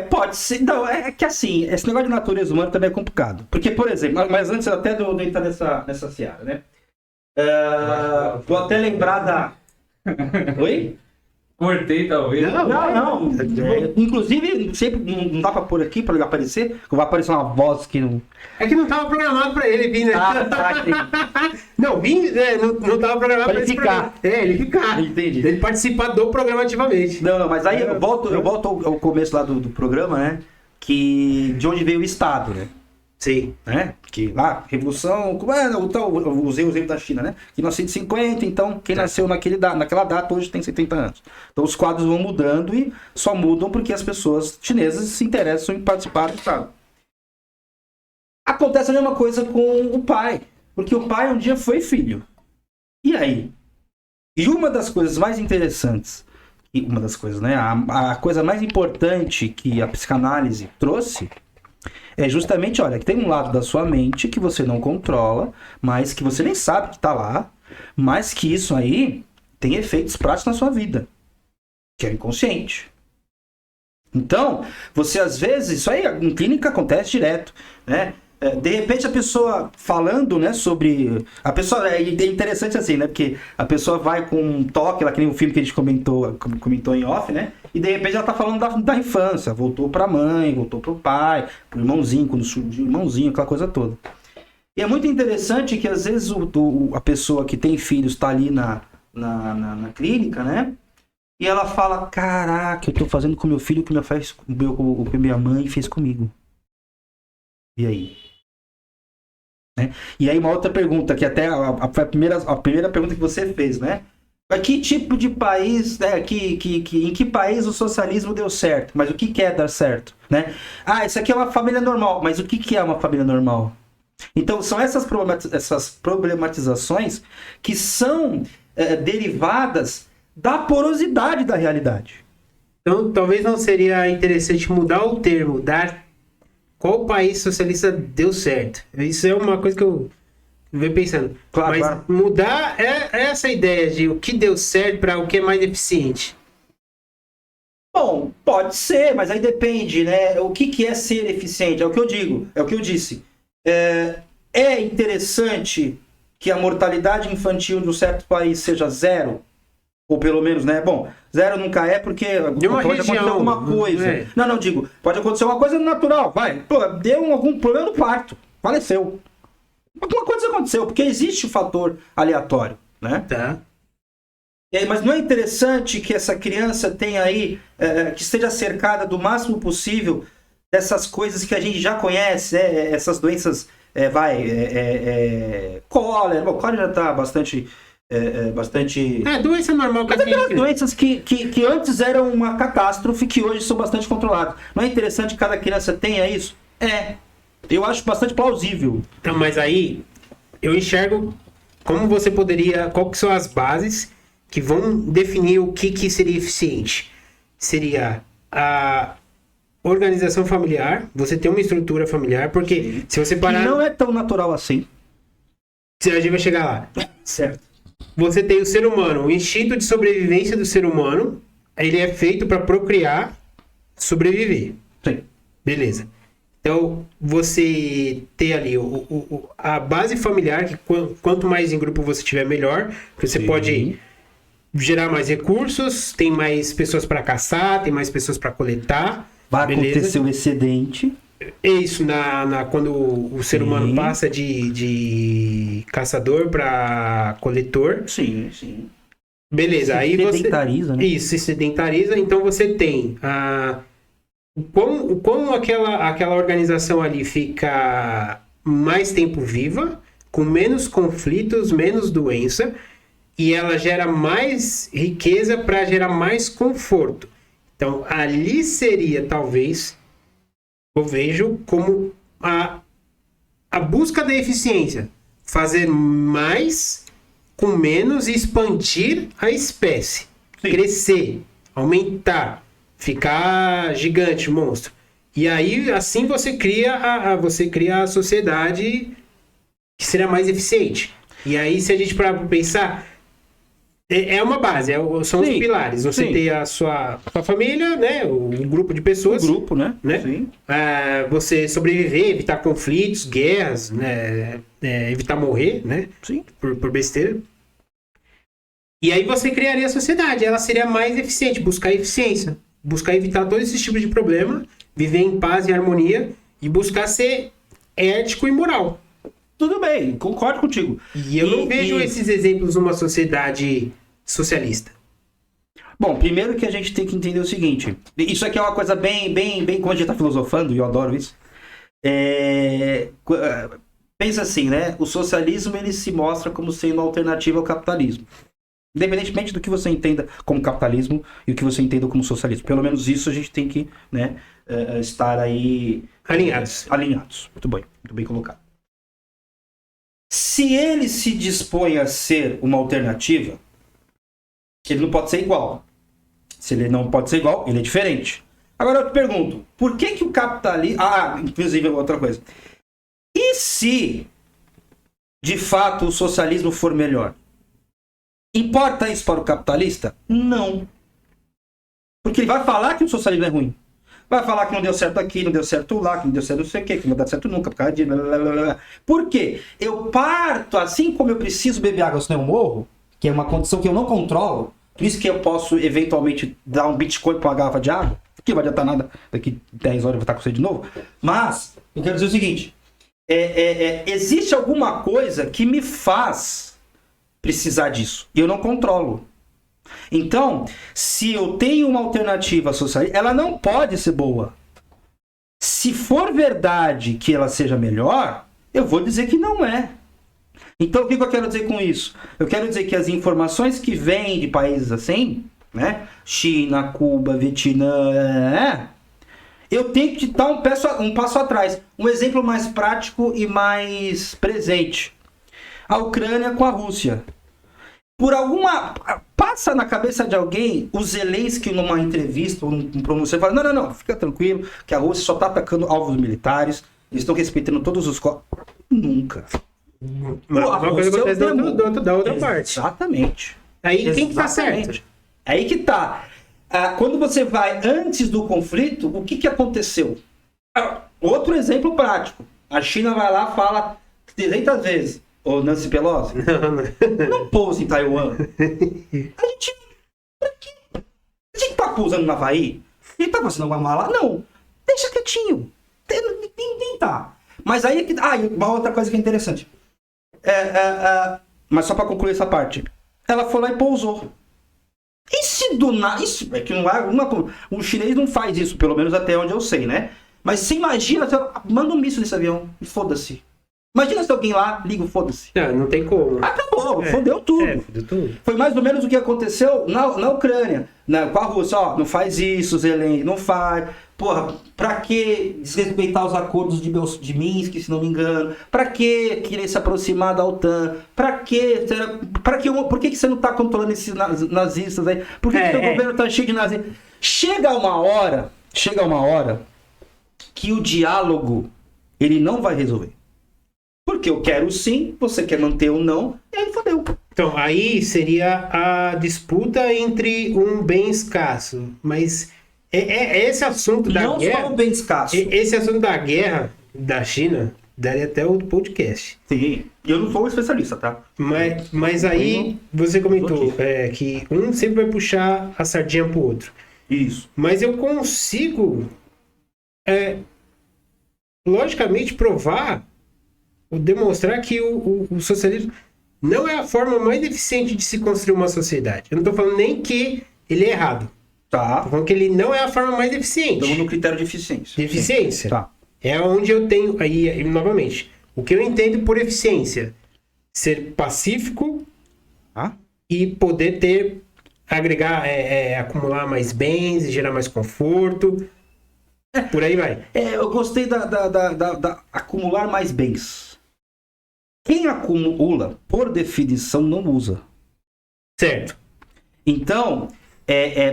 pode ser. Não, é que assim, esse negócio de natureza humana também é complicado. Porque, por exemplo, mas antes até de eu entrar nessa seara, né? Vou até lembrar da. Oi? Cortei, talvez. Não. Inclusive, sempre não dá pra pôr aqui pra ele aparecer, que vai aparecer uma voz que não. É que não tava programado pra ele vir, né? Não, não tava programado Pra ele esse ficar. programa. Ele ficar. Entendi. Ele participar do programa ativamente. Não, mas aí eu volto ao começo lá do programa, né? Que de onde veio o Estado, né? Sim. Né? Que lá, Revolução, usei o exemplo da China, né? Que 1950, então quem nasceu naquela data hoje tem 70 anos. Então os quadros vão mudando e só mudam porque as pessoas chinesas se interessam em participar do Estado. Acontece a mesma coisa com o pai, porque o pai um dia foi filho. E aí? E uma das coisas mais interessantes, né? A coisa mais importante que a psicanálise trouxe é justamente, olha, que tem um lado da sua mente que você não controla, mas que você nem sabe que tá lá, mas que isso aí tem efeitos práticos na sua vida, que é o inconsciente. Então, você às vezes, isso aí em clínica acontece direto, né? De repente a pessoa falando, né, sobre... A pessoa, é interessante assim, né, porque a pessoa vai com um toque, lá que nem o filme que a gente comentou em off, né, e de repente ela tá falando da infância, voltou pra mãe, voltou pro pai, pro irmãozinho, quando surgiu o irmãozinho, aquela coisa toda. E é muito interessante que às vezes a pessoa que tem filhos tá ali na clínica, né, e ela fala, caraca, eu tô fazendo com meu filho o que minha mãe fez comigo. E aí? Né? E aí uma outra pergunta, que até foi a primeira pergunta que você fez, né? Que tipo de país, né? Em que país o socialismo deu certo? Mas o que é dar certo? Né? Isso aqui é uma família normal, mas o que é uma família normal? Então são essas problematizações que são derivadas da porosidade da realidade. Então talvez não seria interessante mudar o termo, dar... Qual país socialista deu certo? Isso é uma coisa que eu venho pensando. Claro, Mas claro. mudar é essa ideia de o que deu certo para o que é mais eficiente. Bom, pode ser, mas aí depende, né? O que é ser eficiente? É o que eu digo, é o que eu disse. É interessante que a mortalidade infantil de um certo país seja 0? Ou pelo menos, né? Bom, 0 nunca é porque pode acontecer alguma coisa. Não, digo, pode acontecer uma coisa natural, vai. Pô, deu algum problema no parto, faleceu. Alguma coisa aconteceu, porque existe o fator aleatório, né? Tá. Mas não é interessante que essa criança tenha aí, que esteja cercada do máximo possível dessas coisas que a gente já conhece, essas doenças, cólera. Bom, cólera já está bastante... doença normal que Mas aquelas doenças que antes eram uma catástrofe, que hoje são bastante controladas. Não é interessante que cada criança tenha isso? Eu acho bastante plausível. Então, mas aí eu enxergo como você poderia, qual que são as bases que vão definir o que seria eficiente. Seria a organização familiar, você ter uma estrutura familiar, porque se você parar... Que não é tão natural assim. A gente vai chegar lá. Certo. Você tem o ser humano, o instinto de sobrevivência do ser humano, ele é feito para procriar, sobreviver. Sim. Beleza. Então, você ter ali a base familiar, que quanto mais em grupo você tiver, melhor. Porque você pode gerar mais recursos, tem mais pessoas para caçar, tem mais pessoas para coletar. Vai beleza? acontecer o excedente. É isso, quando o ser humano passa de caçador para coletor. Sim, sim. Beleza, aí você... sedentariza, né? Isso, se sedentariza. Então, você tem como aquela organização ali fica mais tempo viva, com menos conflitos, menos doença, e ela gera mais riqueza para gerar mais conforto. Então, ali seria, talvez, eu vejo como a busca da eficiência. Fazer mais com menos e expandir a espécie. Sim. Crescer, aumentar, ficar gigante, monstro. E aí, assim você cria a sociedade que será mais eficiente. E aí, se a gente parar para pensar, é uma base, são os pilares. Você tem a sua família, né? Um grupo de pessoas. Um grupo, né? Sim. Você sobreviver, evitar conflitos, guerras, né? Evitar morrer, né? Sim. Por besteira. E aí você criaria a sociedade. Ela seria mais eficiente, buscar eficiência. Buscar evitar todos esses tipos de problema, viver em paz e harmonia e buscar ser ético e moral. Tudo bem, concordo contigo. E eu não vejo esses exemplos numa sociedade socialista. Bom, primeiro que a gente tem que entender o seguinte. Isso aqui é uma coisa bem, como a gente está filosofando, e eu adoro isso. Pensa assim, né? O socialismo, ele se mostra como sendo uma alternativa ao capitalismo. Independentemente do que você entenda como capitalismo e o que você entenda como socialismo. Pelo menos isso a gente tem que, né, estar aí... Alinhados. Muito bem colocado. Se ele se dispõe a ser uma alternativa, ele não pode ser igual. Se ele não pode ser igual, ele é diferente. Agora eu te pergunto, por que o capitalismo... inclusive outra coisa. E se, de fato, o socialismo for melhor? Importa isso para o capitalista? Não. Porque ele vai falar que o socialismo é ruim. Vai falar que não deu certo aqui, não deu certo lá, que não deu certo não sei o quê, que não dá certo nunca, por causa de... Por quê? Eu parto, assim como eu preciso beber água senão eu morro, que é uma condição que eu não controlo, por isso que eu posso eventualmente dar um Bitcoin para uma garrafa de água, que não vai adiantar nada, daqui 10 horas eu vou estar com você de novo. Mas, eu quero dizer o seguinte, existe alguma coisa que me faz precisar disso, e eu não controlo. Então, se eu tenho uma alternativa socialista, ela não pode ser boa. Se for verdade que ela seja melhor, eu vou dizer que não é. Então, o que eu quero dizer com isso? Eu quero dizer que as informações que vêm de países assim, né? China, Cuba, Vietnã, eu tenho que dar um passo atrás. Um exemplo mais prático e mais presente. A Ucrânia com a Rússia. Por alguma... Passa na cabeça de alguém o Zelensky numa entrevista, um pronúncio, fala, não, fica tranquilo, que a Rússia só está atacando alvos militares, eles estão respeitando todos os... Nunca. Uma coisa acontece da outra parte. Exatamente. Aí quem que tá certo? Aí que tá. Quando você vai antes do conflito, o que aconteceu? Outro exemplo prático. A China vai lá e fala 300 vezes. Ô, Nancy Pelosi, não pousa em Taiwan. A gente tá pousando na Havaí? A gente tá fazendo uma mala? Não. Deixa quietinho. Ninguém tá. Mas aí... uma outra coisa que é interessante. Mas só pra concluir essa parte. Ela foi lá e pousou. E se do nada... Isso é que não é... O chinês não faz isso, pelo menos até onde eu sei, né? Mas você imagina, manda um míssil nesse avião e foda-se. Imagina se alguém lá liga o foda-se. Não tem como. Acabou, fodeu tudo. Fodeu tudo. Foi mais ou menos o que aconteceu na Ucrânia, com a Rússia. Ó, não faz isso, Zelensky, não faz. Porra, pra que desrespeitar os acordos de Minsk, se não me engano? Pra que querer se aproximar da OTAN? Por que você não tá controlando esses nazistas aí? Por que seu governo tá cheio de nazistas? Chega uma hora que o diálogo, ele não vai resolver. Porque eu quero sim, você quer manter ou não, e aí fodeu. Então, aí seria a disputa entre um bem escasso. Mas esse assunto da não guerra... Não só um bem escasso. Esse assunto da guerra da China daria até outro podcast. Sim, e eu não sou um especialista, tá? Mas aí você comentou que um sempre vai puxar a sardinha pro outro. Isso. Mas eu consigo, logicamente, provar ou demonstrar que o socialismo não é a forma mais eficiente de se construir uma sociedade. Eu não estou falando nem que ele é errado. Tá. Estou falando que ele não é a forma mais eficiente. Estamos no critério de eficiência. De eficiência. Tá. É onde eu tenho, aí novamente, o que eu entendo por eficiência. Ser pacífico e poder agregar, acumular mais bens, gerar mais conforto. Por aí vai. Eu gostei da acumular mais bens. Quem acumula, por definição, não usa. Certo. Então,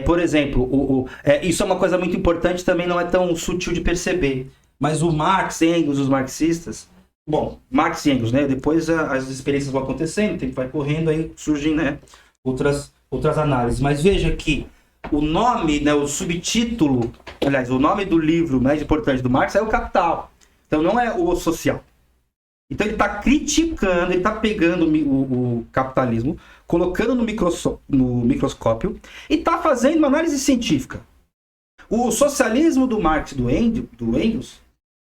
por exemplo, isso é uma coisa muito importante, também não é tão sutil de perceber. Mas o Marx, Engels, os marxistas... Bom, Marx e Engels, né? Depois as experiências vão acontecendo, o tempo vai correndo, aí surgem, né, outras análises. Mas veja que o nome, né, o subtítulo, aliás, o nome do livro mais importante do Marx é o Capital. Então não é o Social. Então ele está criticando, ele está pegando o capitalismo, colocando no microscópio e está fazendo uma análise científica. O socialismo do Marx e do Engels,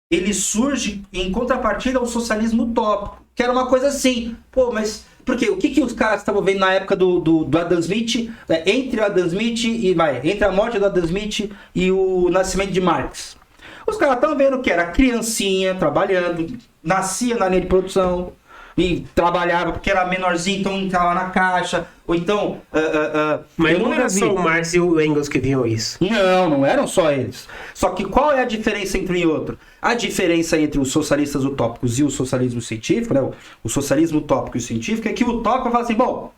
ele surge em contrapartida ao socialismo utópico, que era uma coisa assim. Pô, mas por quê? O que os caras estavam vendo na época do Adam Smith, entre o Adam Smith entre a morte do Adam Smith e o nascimento de Marx? Os caras estavam vendo que era criancinha trabalhando, nascia na linha de produção e trabalhava porque era menorzinho, então entrava na caixa, ou então... Mas não era só o Marx e o Engels que viam isso. Não eram só eles. Só que qual é a diferença entre um e outro? A diferença entre os socialistas utópicos e o socialismo científico, né? O socialismo utópico e o científico, é que o utópico fala assim, bom,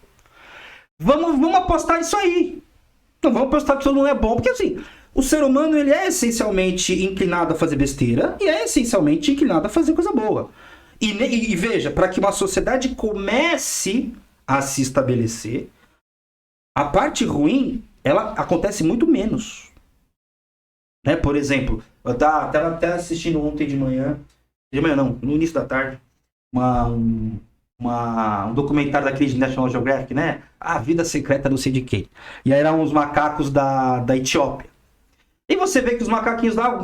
vamos apostar nisso aí. Não vamos apostar que isso não é bom, porque assim... O ser humano, ele é essencialmente inclinado a fazer besteira e é essencialmente inclinado a fazer coisa boa. E veja, para que uma sociedade comece a se estabelecer, a parte ruim, ela acontece muito menos. Né? Por exemplo, eu estava até assistindo ontem de manhã não, no início da tarde, um documentário daquele de National Geographic, né? A vida secreta não sei de quem. E aí eram uns macacos da Etiópia. E você vê que os macaquinhos lá,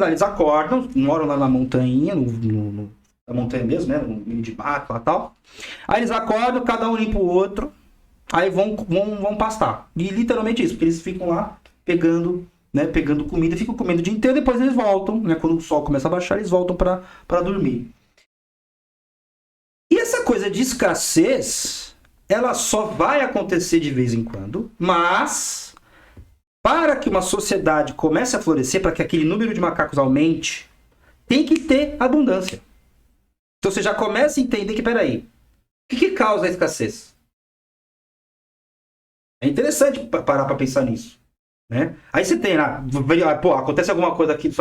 eles acordam, moram lá na montanha, na montanha mesmo, né? No meio de mato lá e tal. Aí eles acordam, cada um limpa o outro, aí vão pastar. E literalmente isso, porque eles ficam lá pegando comida, ficam comendo o dia inteiro, depois eles voltam, né? Quando o sol começa a baixar, eles voltam para dormir. E essa coisa de escassez, ela só vai acontecer de vez em quando, mas... Para que uma sociedade comece a florescer, para que aquele número de macacos aumente, tem que ter abundância. Então você já começa a entender que, peraí, o que causa a escassez? É interessante parar para pensar nisso. Né? Aí você tem lá, acontece alguma coisa aqui,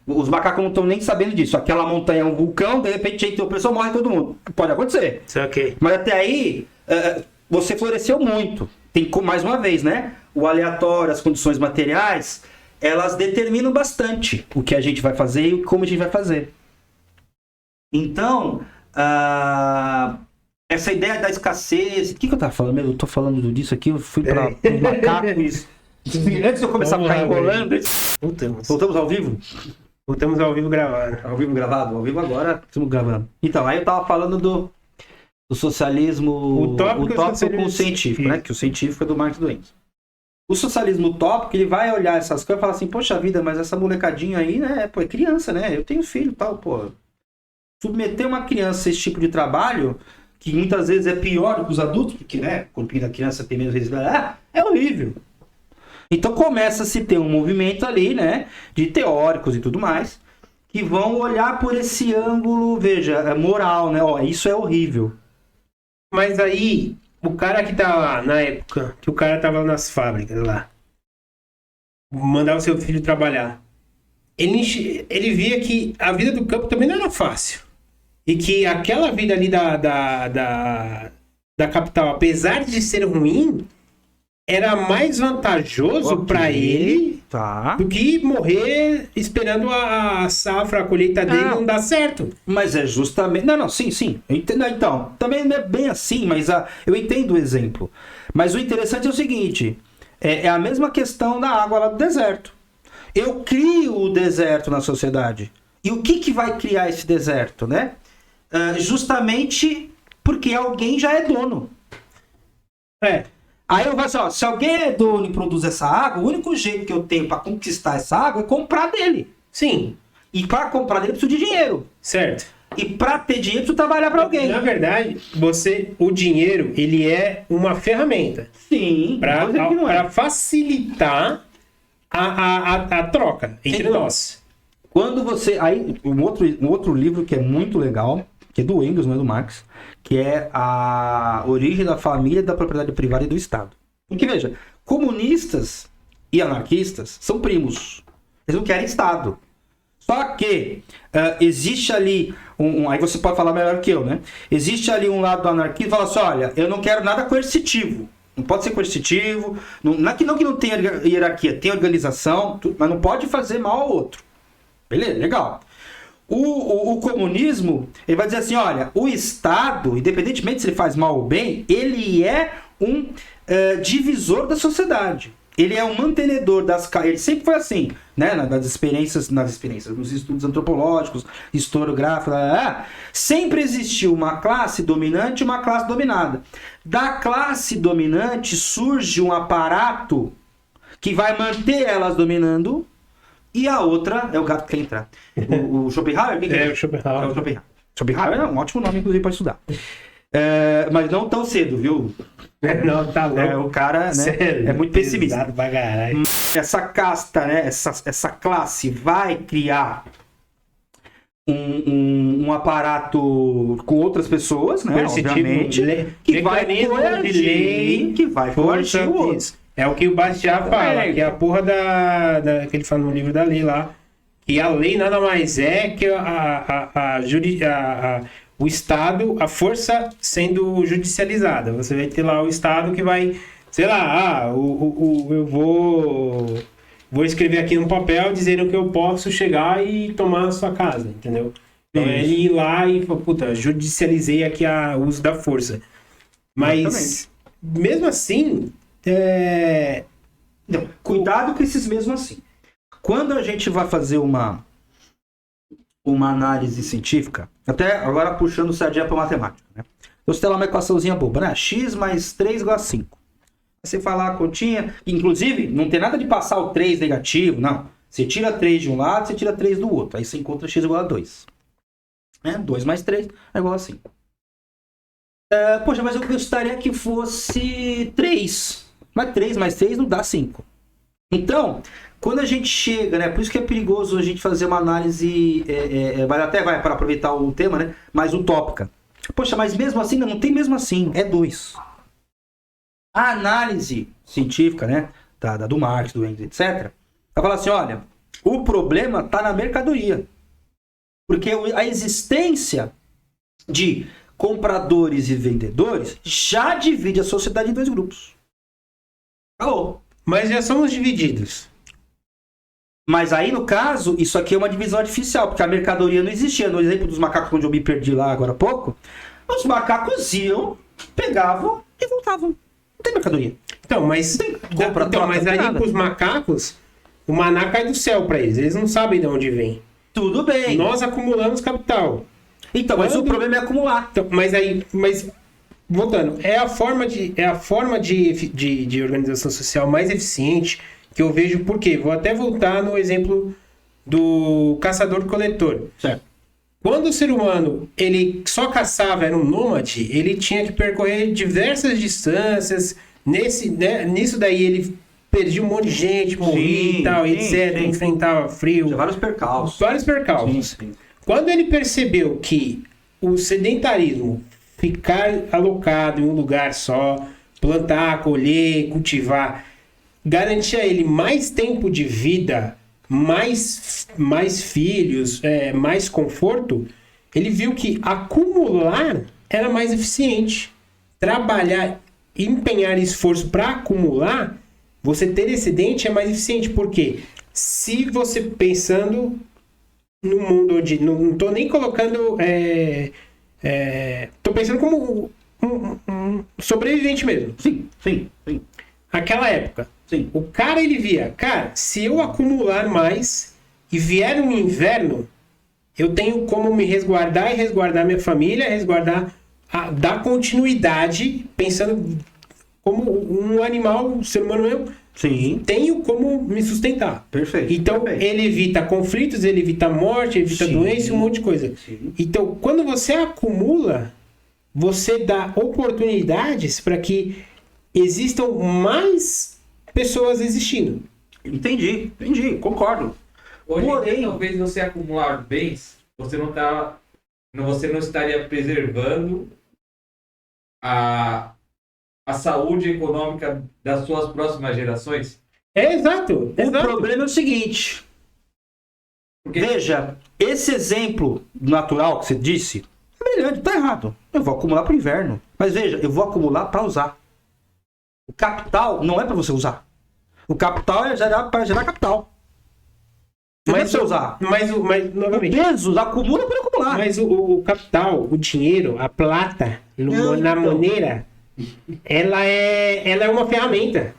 os macacos não estão nem sabendo disso. Aquela montanha é um vulcão, de repente entra uma pessoa, morre todo mundo. Pode acontecer. Okay. Mas até aí, você floresceu muito. Tem, mais uma vez, né? O aleatório, as condições materiais, elas determinam bastante o que a gente vai fazer e como a gente vai fazer. Então, essa ideia da escassez... O que eu tava falando? Eu tô falando disso aqui, eu fui para macacos. Antes de eu começar a ficar enrolando... Voltamos ao vivo? Voltamos ao vivo gravado. Ao vivo gravado? Ao vivo agora, estamos gravando. Então, aí eu tava falando do socialismo utópico com o científico, né? Que o científico é do Marx e do Engels. O socialismo utópico, ele vai olhar essas coisas e falar assim, poxa vida, mas essa molecadinha aí, né, pô, é criança, né? Eu tenho filho e tal, pô. Submeter uma criança a esse tipo de trabalho, que muitas vezes é pior do que os adultos, porque, né, o corpinho da criança tem menos resistência, é horrível. Então começa a se ter um movimento ali, né, de teóricos e tudo mais, que vão olhar por esse ângulo, veja, moral, né, ó, isso é horrível. Mas aí, o cara que tá lá, na época, que o cara tava nas fábricas lá, mandava o seu filho trabalhar, ele via que a vida do campo também não era fácil. E que aquela vida ali da capital, apesar de ser ruim, era mais vantajoso Ok, para ele tá. do que morrer esperando a safra, a colheita dele não dar certo. Mas é justamente... Não, sim. Eu entendo. Então, também não é bem assim, mas eu entendo o exemplo. Mas o interessante é o seguinte, é a mesma questão da água lá do deserto. Eu crio o deserto na sociedade. E o que vai criar esse deserto, né? Justamente porque alguém já é dono. Aí eu falo assim, ó, se alguém é dono e produz essa água, o único jeito que eu tenho para conquistar essa água é comprar dele. Sim. E para comprar dele eu preciso de dinheiro. Certo. E para ter dinheiro eu preciso trabalhar para alguém. Na verdade, o dinheiro, ele é uma ferramenta. Sim. Para facilitar a troca entre Então, nós. Quando você... Aí, um outro livro que é muito legal, que é do Engels, não é do Marx, que é a origem da família, da propriedade privada e do Estado. Porque, veja, comunistas e anarquistas são primos. Eles não querem Estado. Só que existe ali... aí você pode falar melhor que eu, né? Existe ali um lado do anarquismo que fala assim, olha, eu não quero nada coercitivo. Não pode ser coercitivo. Não é que não tenha hierarquia, tem organização, mas não pode fazer mal ao outro. Beleza, legal. O comunismo, ele vai dizer assim, olha, o Estado, independentemente se ele faz mal ou bem, ele é um divisor da sociedade. Ele é um mantenedor ele sempre foi assim, né? Nas experiências, nos estudos antropológicos, historiográficos, sempre existiu uma classe dominante e uma classe dominada. Da classe dominante surge um aparato que vai manter elas dominando. E a outra é o gato que quer entrar. O Schopenhauer? O Schopenhauer. É o Schopenhauer. Schopenhauer é um ótimo nome, inclusive, para estudar. Mas não tão cedo, viu? Não, tá louco. O cara, né, sério, é muito pessimista. pesado pra caralho. Essa casta, né, essa classe vai criar um aparato com outras pessoas, né, obviamente, que vai coagir o outro. É o que o Bastiat fala, que é a porra que ele fala no livro da lei lá, que a lei nada mais é que o Estado, a força sendo judicializada. Você vai ter lá o Estado que vai, sei lá, eu vou escrever aqui no papel dizendo que eu posso chegar e tomar a sua casa, entendeu? Então ele ir lá e falar, puta, judicializei aqui o uso da força. Mas, mesmo assim... Não, cuidado com esses mesmo assim. Quando a gente vai fazer uma análise científica, até agora puxando o sardinha para matemática, né? Você tem lá uma equaçãozinha boba, né? X mais 3 igual a 5. Você fala a continha, inclusive não tem nada de passar o 3 negativo, não. Você tira 3 de um lado, você tira 3 do outro. Aí você encontra x igual a 2. 2 mais 3 é igual a 5. Poxa, mas eu gostaria que fosse 3. Mas 3 mais 3 não dá 5. Então, quando a gente chega, né? Por isso que é perigoso a gente fazer uma análise, vai para aproveitar o tema, né? Mais utópica. Poxa, mas mesmo assim, não tem mesmo assim, é 2. A análise científica, né? Do Marx, do Engels, etc. Vai falar assim, olha, o problema está na mercadoria. Porque a existência de compradores e vendedores já divide a sociedade em 2 grupos. Acabou. Mas já somos divididos. Mas aí, no caso, isso aqui é uma divisão artificial, porque a mercadoria não existia. No exemplo dos macacos onde eu me perdi lá agora há pouco, os macacos iam, pegavam e voltavam. Não tem mercadoria. Então, mas aí com os macacos, o maná cai do céu para eles. Eles não sabem de onde vem. Tudo bem. Nós acumulamos capital. Então, mas o problema é acumular. Então, mas voltando, é a forma de organização social mais eficiente que eu vejo. Por quê? Vou até voltar no exemplo do caçador-coletor. Certo. Quando o ser humano ele só caçava, era um nômade, ele tinha que percorrer diversas distâncias. Nisso daí ele perdia um monte de gente, morria e tal, etc. Enfrentava frio. Tinha vários percalços. Vários percalços. Sim. Quando ele percebeu que o sedentarismo, ficar alocado em um lugar só, plantar, colher, cultivar, garantia a ele mais tempo de vida, mais filhos, mais conforto, ele viu que acumular era mais eficiente. Trabalhar, empenhar esforço para acumular, você ter excedente é mais eficiente. Por quê? Se você pensando no mundo onde... Não estou nem colocando... Estou pensando como um sobrevivente mesmo. Sim. Aquela época. Sim. O cara, ele via, cara, se eu acumular mais e vier um inverno, eu tenho como me resguardar e resguardar minha família, dar continuidade, pensando como um animal, um ser humano eu, Sim. tenho como me sustentar. Perfeito. Então, Perfeito. ele evita conflitos, ele evita morte, evita Sim. doença e um monte de coisa. Sim. Então, quando você acumula, você dá oportunidades para que existam mais pessoas existindo. Entendi, concordo. Hoje, em dia, Porém- talvez você acumular bens, você não estaria preservando a saúde econômica das suas próximas gerações. Exato. O problema é o seguinte. Porque Veja, esse exemplo natural que você disse, é brilhante, tá errado. Eu vou acumular para o inverno. Mas veja, eu vou acumular para usar. O capital não é para você usar. O capital é para gerar capital. Não é para você usar. Mas O novamente, peso acumula para acumular. mas o capital, o dinheiro, a plata, na então. maneira, ela é uma ferramenta.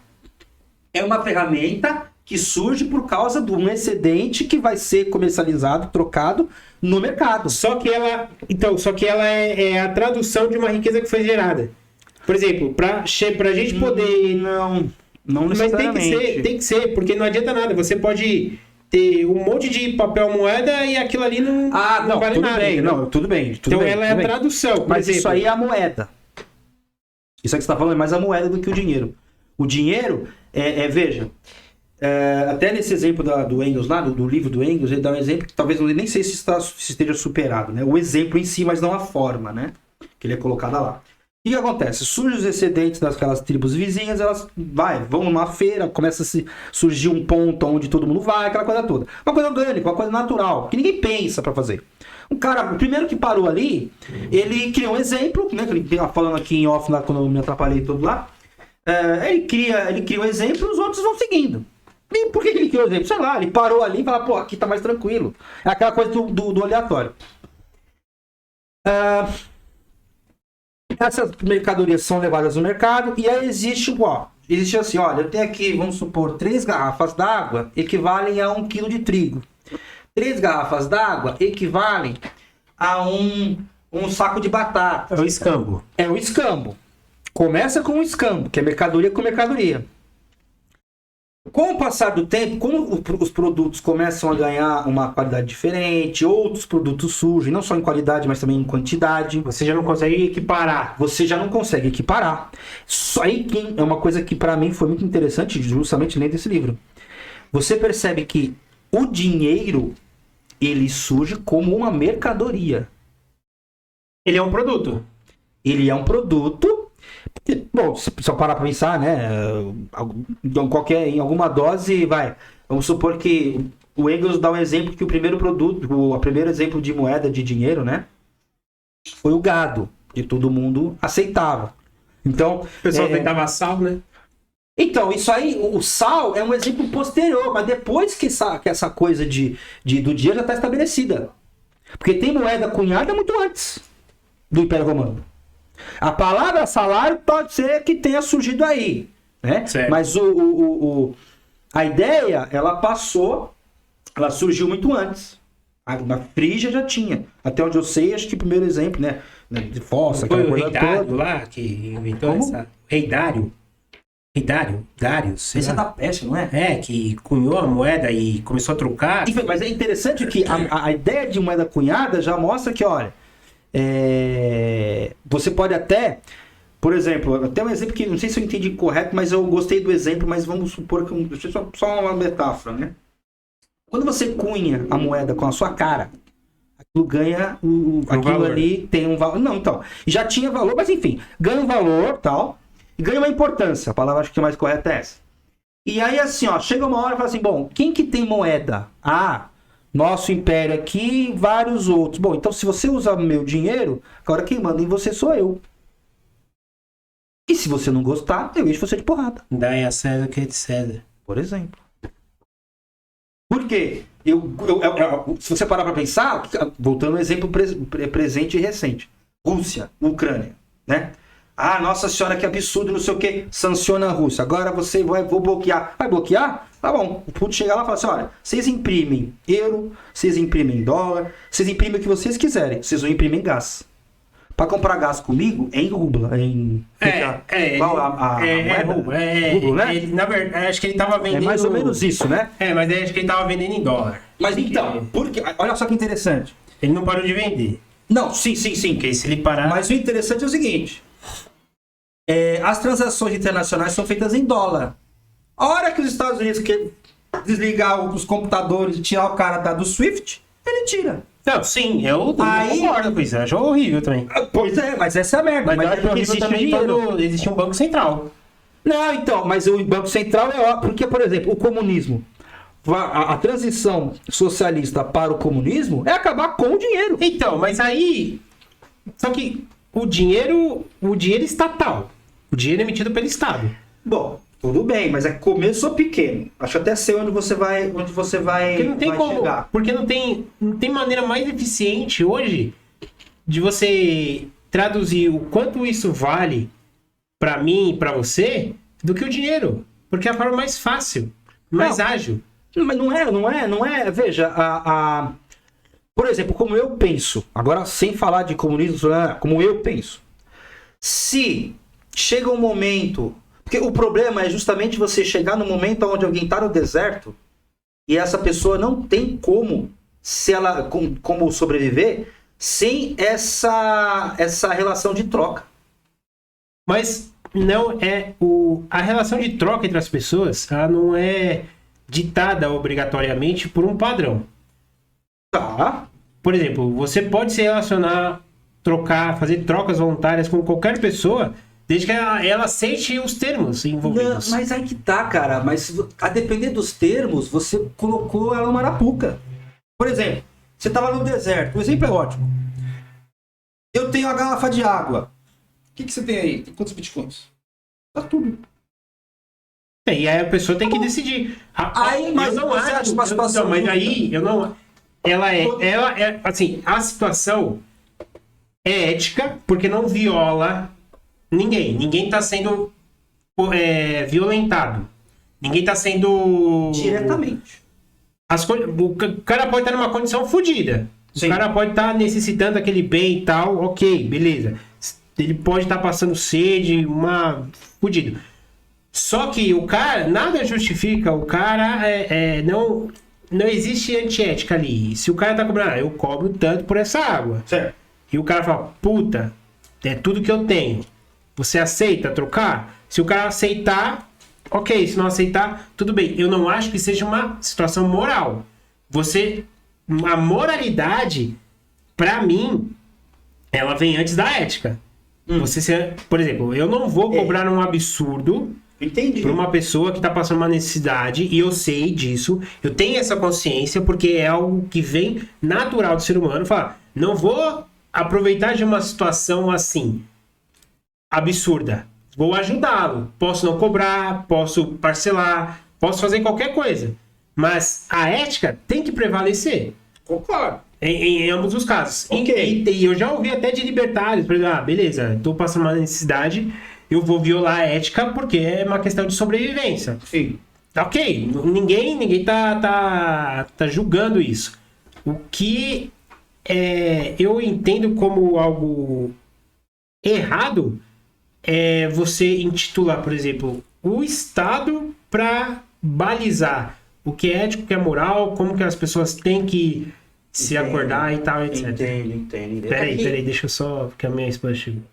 É uma ferramenta que surge por causa de um excedente que vai ser comercializado, trocado no mercado. Só que ela é a tradução de uma riqueza que foi gerada. Por exemplo, pra gente poder... Não Mas necessariamente. tem que ser, porque não adianta nada. Você pode ter um monte de papel moeda e aquilo ali não vale tudo nada. bem, entendeu? não, tudo bem. Então bem, ela é tudo a bem. tradução. Por Mas exemplo, isso aí é a moeda. Isso aí que você está falando é mais a moeda do que o dinheiro. O dinheiro, veja, até nesse exemplo do Engels lá, do livro do Engels, ele dá um exemplo que talvez nem sei se esteja superado, né? O exemplo em si, mas não a forma, né? Que ele é colocada lá. O que acontece? Surgem os excedentes daquelas tribos vizinhas, elas vão numa feira, começa a surgir um ponto onde todo mundo vai, aquela coisa toda. Uma coisa orgânica, uma coisa natural, que ninguém pensa para fazer. O cara, o primeiro que parou ali, ele criou um exemplo, né? Que ele falando aqui em off, lá, quando eu me atrapalhei todo lá. Ele cria um exemplo e os outros vão seguindo. E por que ele criou o exemplo? Sei lá, ele parou ali e falou, pô, aqui tá mais tranquilo. É aquela coisa do aleatório. Essas mercadorias são levadas no mercado e aí existe assim, olha, eu tenho aqui, vamos supor, 3 garrafas d'água equivalem a 1 quilo de trigo. 3 garrafas d'água equivalem a um saco de batata. é o escambo. É o escambo. Começa com o escambo, que é mercadoria com mercadoria. Com o passar do tempo, quando os produtos começam a ganhar uma qualidade diferente, outros produtos surgem, não só em qualidade, mas também em quantidade. Você já não consegue equiparar. Você já não consegue equiparar. Isso aí é uma coisa que para mim foi muito interessante, justamente lendo esse livro. Você percebe que o dinheiro, ele surge como uma mercadoria. Ele é um produto. Ele é um produto. Bom, se eu parar para pensar, né? Em alguma dose, vamos supor que o Engels dá um exemplo que o primeiro exemplo de moeda de dinheiro, né? Foi o gado, que todo mundo aceitava. Então, O pessoal tentava sal, né? Então, isso aí, o sal é um exemplo posterior, mas depois que essa coisa do dinheiro já está estabelecida. Porque tem moeda cunhada muito antes do Império Romano. A palavra salário pode ser que tenha surgido aí, né? Certo. Mas a ideia, ela surgiu muito antes. Na Frígia já tinha. Até onde eu sei, acho que o primeiro exemplo, né? De fossa, Foi aquela o coisa rei Dário toda. lá que inventou Como? essa... Rei Dário? Rei Dário? Dário, sei Esse é lá. da peste, não é? É, que cunhou a moeda e começou a trocar. Enfim, mas é interessante que a ideia de moeda cunhada já mostra que, olha, você pode até, por exemplo, até um exemplo que não sei se eu entendi correto, mas eu gostei do exemplo, mas vamos supor que só uma metáfora, né? Quando você cunha a moeda com a sua cara, aquilo ganha aquilo valor. ali tem um valor. Não, então, já tinha valor, mas enfim, ganha um valor, tal, e ganha uma importância. A palavra acho que é mais correta é essa. E aí, assim, ó, chega uma hora e fala assim, bom, quem que tem moeda? Ah, nosso império aqui e vários outros. Bom, então se você usar meu dinheiro, agora quem manda em você sou eu. E se você não gostar, eu encho você de porrada, Dai a César o que é de César. por exemplo. Por quê? Se você parar pra pensar, voltando ao exemplo presente e recente. Rússia, Ucrânia, né? Ah, nossa senhora, que absurdo, não sei o que, sanciona a Rússia. Agora vou bloquear. Vai bloquear? Tá bom. O Putin chega lá e fala assim, olha, vocês imprimem euro, vocês imprimem dólar, vocês imprimem o que vocês quiserem, vocês não imprimem gás. Pra comprar gás comigo, é em rubla, qual a moeda? Rublo, né? Na verdade, acho que ele tava vendendo... É mais ou menos isso, né? Mas aí acho que ele tava vendendo em dólar. Mas então, olha só que interessante. Ele não parou de vender. Não, sim. Porque se ele parar... Mas o interessante é o seguinte. As transações internacionais são feitas em dólar. A hora que os Estados Unidos querem desligar os computadores e tirar o cara do SWIFT, ele tira. Não, sim, eu Aí- concordo com isso. Eu acho horrível também. Pois é, mas essa é a merda. Mas eu acho é horrível existe também dinheiro. quando existe um banco central. Não, então, mas o Banco Central porque, por exemplo, o comunismo, a transição socialista para o comunismo é acabar com o dinheiro. Então, mas aí... Só que o dinheiro estatal. O dinheiro emitido pelo Estado. Bom, tudo bem, mas começou pequeno. Acho até sei onde você vai Porque não tem vai como. chegar. Porque não tem maneira mais eficiente hoje de você traduzir o quanto isso vale pra mim e pra você do que o dinheiro. Porque é a forma mais fácil, mais Não. ágil. Mas não é. Veja, por exemplo, como eu penso, agora sem falar de comunismo, como eu penso. Se chega um momento. Porque o problema é justamente você chegar no momento onde alguém está no deserto e essa pessoa não tem como sobreviver sem essa relação de troca. Mas não é a relação de troca entre as pessoas, ela não é ditada obrigatoriamente por um padrão. Tá. Por exemplo, você pode se relacionar, trocar, fazer trocas voluntárias com qualquer pessoa, desde que ela aceite os termos envolvidos. Não, mas aí que tá, cara. Mas a depender dos termos, você colocou ela uma arapuca. Por exemplo, você tava no deserto. O exemplo é ótimo. Eu tenho a garrafa de água. O que você tem aí? Tem quantos bitcoins? Tá tudo. E aí a pessoa tem que decidir. Aí, mas eu não você acha uma situação mas justa? aí eu não. Ela é assim, a situação é ética porque não viola ninguém. Ninguém está sendo violentado. Ninguém está sendo Diretamente. O cara pode estar numa condição fodida. Sim. O cara pode estar necessitando daquele bem e tal, ok, beleza. Ele pode estar passando sede, fudido. Só que o cara, nada justifica, o cara não existe antiética ali. Se o cara tá cobrando, eu cobro tanto por essa água. Certo. E o cara fala, puta, é tudo que eu tenho. Você aceita trocar? Se o cara aceitar, ok. Se não aceitar, tudo bem. Eu não acho que seja uma situação moral. A moralidade, pra mim, ela vem antes da ética. Por exemplo, eu não vou cobrar um absurdo Entendi. para uma pessoa que está passando uma necessidade, e eu sei disso, eu tenho essa consciência, porque é algo que vem natural do ser humano. Falar, não vou aproveitar de uma situação assim, absurda. Vou ajudá-lo. Posso não cobrar, posso parcelar, posso fazer qualquer coisa. Mas a ética tem que prevalecer. Concordo. Em ambos os casos. Ok. E eu já ouvi até de libertários, por exemplo, beleza, estou passando uma necessidade, eu vou violar a ética porque é uma questão de sobrevivência. Sim. Ok, ninguém tá julgando isso. O que eu entendo como algo errado é você intitular, por exemplo, o Estado para balizar o que é ético, o que é moral, como que as pessoas têm que se acordar e tal, etc. Entendo. Peraí, deixa eu só... Porque a minha esposa chegou.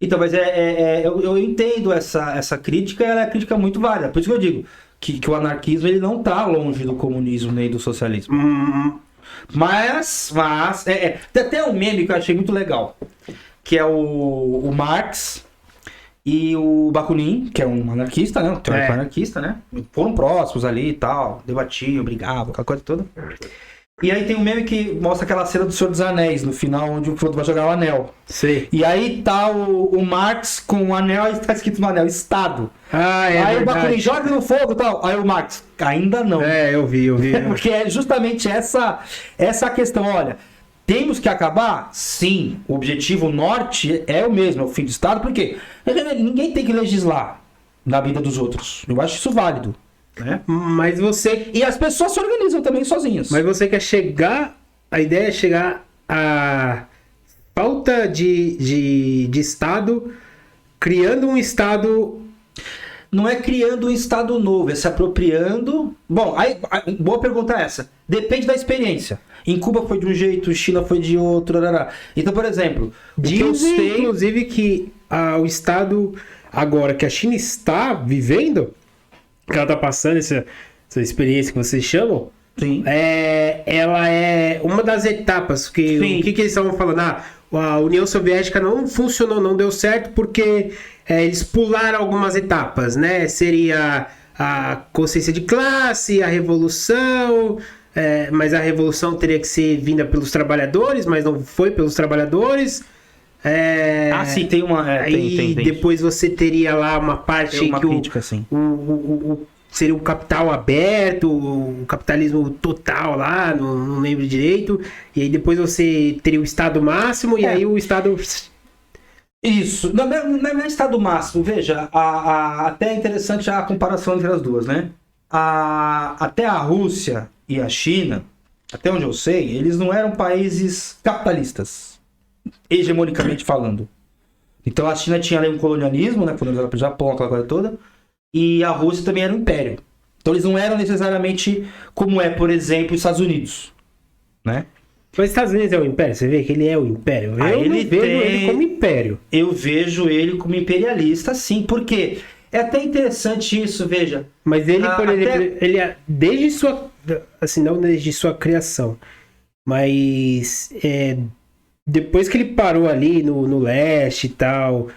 Então, mas eu entendo essa crítica, ela é uma crítica muito válida. Por isso que eu digo que o anarquismo ele não está longe do comunismo nem do socialismo. Mas tem até um meme que eu achei muito legal, que é o Marx e o Bakunin, que é um anarquista, né? Um teórico anarquista, né? Foram próximos ali e tal, debatiam, brigavam, aquela coisa toda. E aí tem um meme que mostra aquela cena do Senhor dos Anéis, no final, onde o Frodo vai jogar o anel. Sei. E aí tá o Marx com o anel e tá escrito no anel, Estado. Aí o Bakunin joga no fogo e tal. Aí o Marx, ainda não. Eu vi. Porque é justamente essa questão, olha... Temos que acabar? Sim. O objetivo norte é o mesmo, é o fim do Estado, porque ninguém tem que legislar na vida dos outros. Eu acho isso válido. Né? Mas você... E as pessoas se organizam também sozinhas. Mas você quer chegar... A ideia é chegar à falta de Estado, criando um Estado... Não é criando um Estado novo, é se apropriando... Bom, aí, boa pergunta é essa. Depende da experiência. Em Cuba foi de um jeito, China foi de outro. Então, por exemplo, dizem, inclusive, que o Estado, agora que a China está vivendo, que ela está passando essa experiência que vocês chamam, sim. Ela é uma das etapas. Que, o que eles estavam falando? A União Soviética não funcionou, não deu certo, porque eles pularam algumas etapas, né? Seria a consciência de classe, a revolução... mas a revolução teria que ser vinda pelos trabalhadores, mas não foi pelos trabalhadores. Sim, tem uma... Aí depois você teria lá uma parte tem uma que crítica, sim. seria o capital aberto, o capitalismo total lá, não lembro direito. E aí depois você teria o Estado máximo e aí o Estado... Isso, não é Estado máximo, veja, até é interessante a comparação entre as duas, né? Até a Rússia e a China, até onde eu sei, eles não eram países capitalistas, hegemonicamente falando. Então a China tinha ali um colonialismo, né, colonizada pelo Japão, aquela coisa toda, e a Rússia também era um império. Então eles não eram necessariamente como é, por exemplo, os Estados Unidos, né? Mas os Estados Unidos é um império? Você vê que ele é um império? Eu não vejo ele como império. Eu vejo ele como imperialista, sim, porque é até interessante isso, veja. Mas ele, por exemplo, ele desde sua... Assim, não desde sua criação, mas depois que ele parou ali no leste e tal,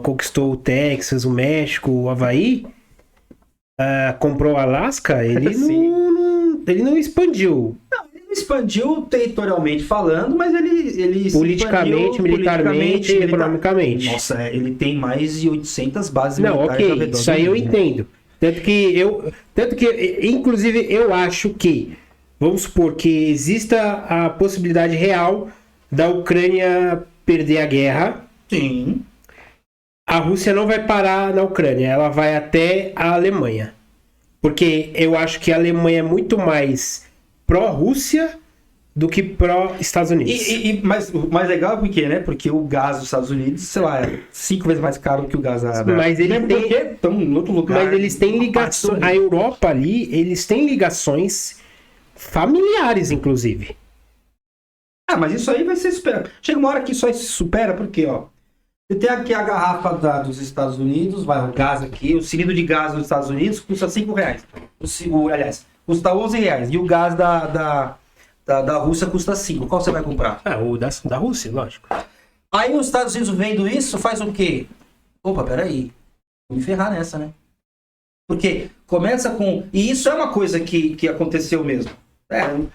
conquistou o Texas, o México, o Havaí, comprou o Alasca, ele não expandiu. Expandiu territorialmente falando, mas ele politicamente, militarmente e economicamente. Nossa, ele tem mais de 800 bases militares. Não, ok, isso aí eu entendo. Tanto que, inclusive, eu acho que, vamos supor que exista a possibilidade real da Ucrânia perder a guerra. Sim. A Rússia não vai parar na Ucrânia, ela vai até a Alemanha. Porque eu acho que a Alemanha é muito mais pró-Rússia do que pró-Estados Unidos. Mas o mais legal é porque, né? Porque o gás dos Estados Unidos, sei lá, é 5 vezes mais caro que o gás da Mas eles estão em outro lugar. Mas eles têm ligações. A Europa ali, eles têm ligações familiares, inclusive. Mas isso aí vai ser superado. Chega uma hora que isso aí se supera, porque, ó. Você tem aqui a garrafa dos Estados Unidos, vai o gás aqui, o cilindro de gás dos Estados Unidos custa R$5. Aliás, custa R$11. E o gás da Rússia custa 5. Qual você vai comprar? O da Rússia, lógico. Aí os Estados Unidos vendo isso, faz o quê? Opa, peraí. Vou me ferrar nessa, né? Porque começa com... E isso é uma coisa que aconteceu mesmo.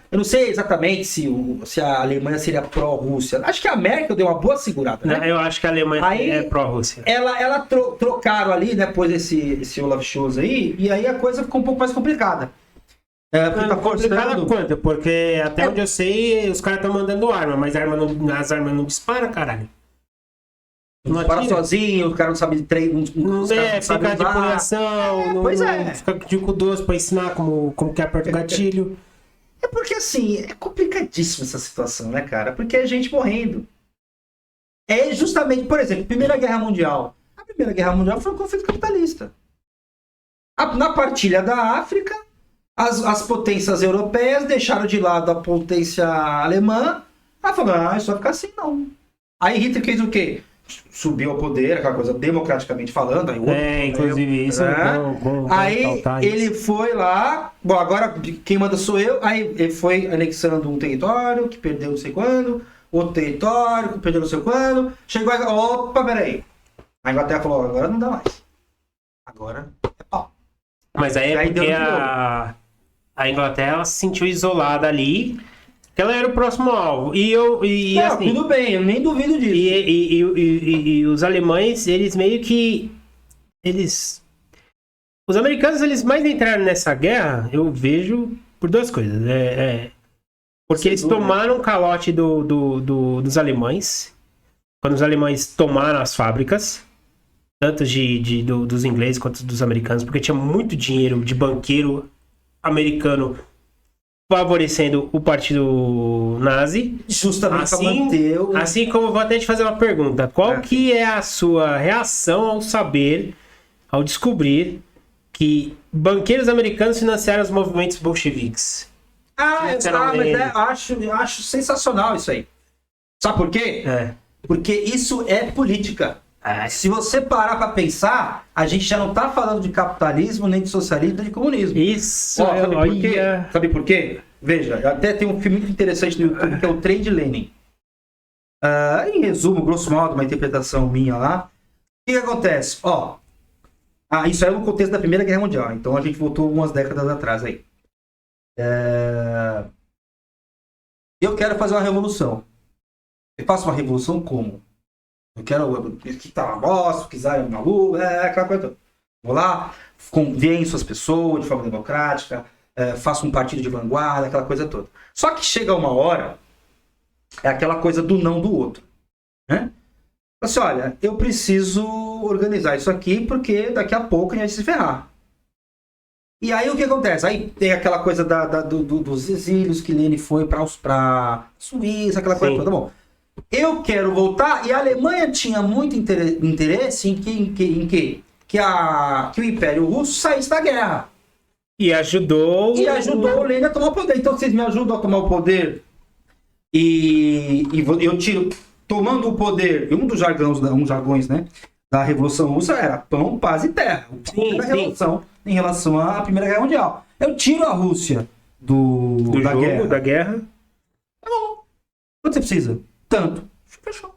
Eu não sei exatamente se a Alemanha seria pró-Rússia. Acho que a Merkel deu uma boa segurada, né? Não, eu acho que a Alemanha é pró-Rússia. Ela trocaram ali, depois esse Olaf Scholz aí, e aí a coisa ficou um pouco mais complicada. Tá complicada quanto? Porque até onde eu sei, os caras estão mandando arma, mas as armas não disparam, caralho. Não para sozinho, o cara não sabe de treino. Fica de apoiação, pois é. Fica de cu doce pra ensinar como que aperta o gatilho. É porque, assim, é complicadíssima essa situação, né, cara? Porque é gente morrendo. É justamente, por exemplo, Primeira Guerra Mundial. A Primeira Guerra Mundial foi um conflito capitalista. Na partilha da África, as potências europeias deixaram de lado a potência alemã. Ela falou, isso vai ficar assim, não. Aí Hitler fez o quê? Subiu ao poder, aquela coisa democraticamente falando. Aí inclusive isso. Aí ele foi lá, bom, agora quem manda sou eu. Aí ele foi anexando um território que perdeu não sei quando, outro território que perdeu não sei quando. Chegou aí, opa, peraí. A Inglaterra falou, agora não dá mais. Agora é pau. Mas aí é porque deu a Inglaterra ela se sentiu isolada ali, que ela era o próximo alvo. Não, assim, tudo bem, eu nem duvido disso. E os alemães, eles meio que... Os americanos, eles mais entraram nessa guerra, eu vejo, por duas coisas. Porque eles tomaram o calote dos alemães, quando os alemães tomaram as fábricas, tanto dos ingleses quanto dos americanos, porque tinha muito dinheiro de banqueiro americano favorecendo o partido nazi. Justamente para manter o... Assim como eu vou até te fazer uma pergunta. Qual que é a sua reação ao descobrir que banqueiros americanos financiaram os movimentos bolcheviques? Mas acho sensacional isso aí. Sabe por quê? Porque isso é política. Se você parar para pensar, a gente já não tá falando de capitalismo, nem de socialismo, nem de comunismo. Isso. Sabe por quê? Veja, até tem um filme muito interessante no YouTube que é o Trem de Lenin. Em resumo, grosso modo, uma interpretação minha lá. O que acontece? Isso aí é no contexto da Primeira Guerra Mundial. Então a gente voltou algumas décadas atrás aí. Eu quero fazer uma revolução. Eu faço uma revolução como? Eu quero que tá uma bosta, que Zay é maluco, aquela coisa toda. Vou lá, convenço as pessoas de forma democrática, faço um partido de vanguarda, aquela coisa toda. Só que chega uma hora, é aquela coisa do não do outro. Né? Assim, olha, eu preciso organizar isso aqui porque daqui a pouco a gente vai se ferrar. E aí o que acontece? Aí tem aquela coisa dos exílios que Lenin foi para Suíça, aquela coisa toda. Bom, eu quero voltar, e a Alemanha tinha muito interesse em que o Império Russo saísse da guerra. E ajudou o Lenin a tomar o poder. Então vocês me ajudam a tomar o poder e eu tiro, tomando o poder, e um dos jargões, né, da Revolução Russa era pão, paz e terra. Era a revolução em relação à Primeira Guerra Mundial. Eu tiro a Rússia da guerra. Tá bom. Quanto você precisa? Tanto. Fechou.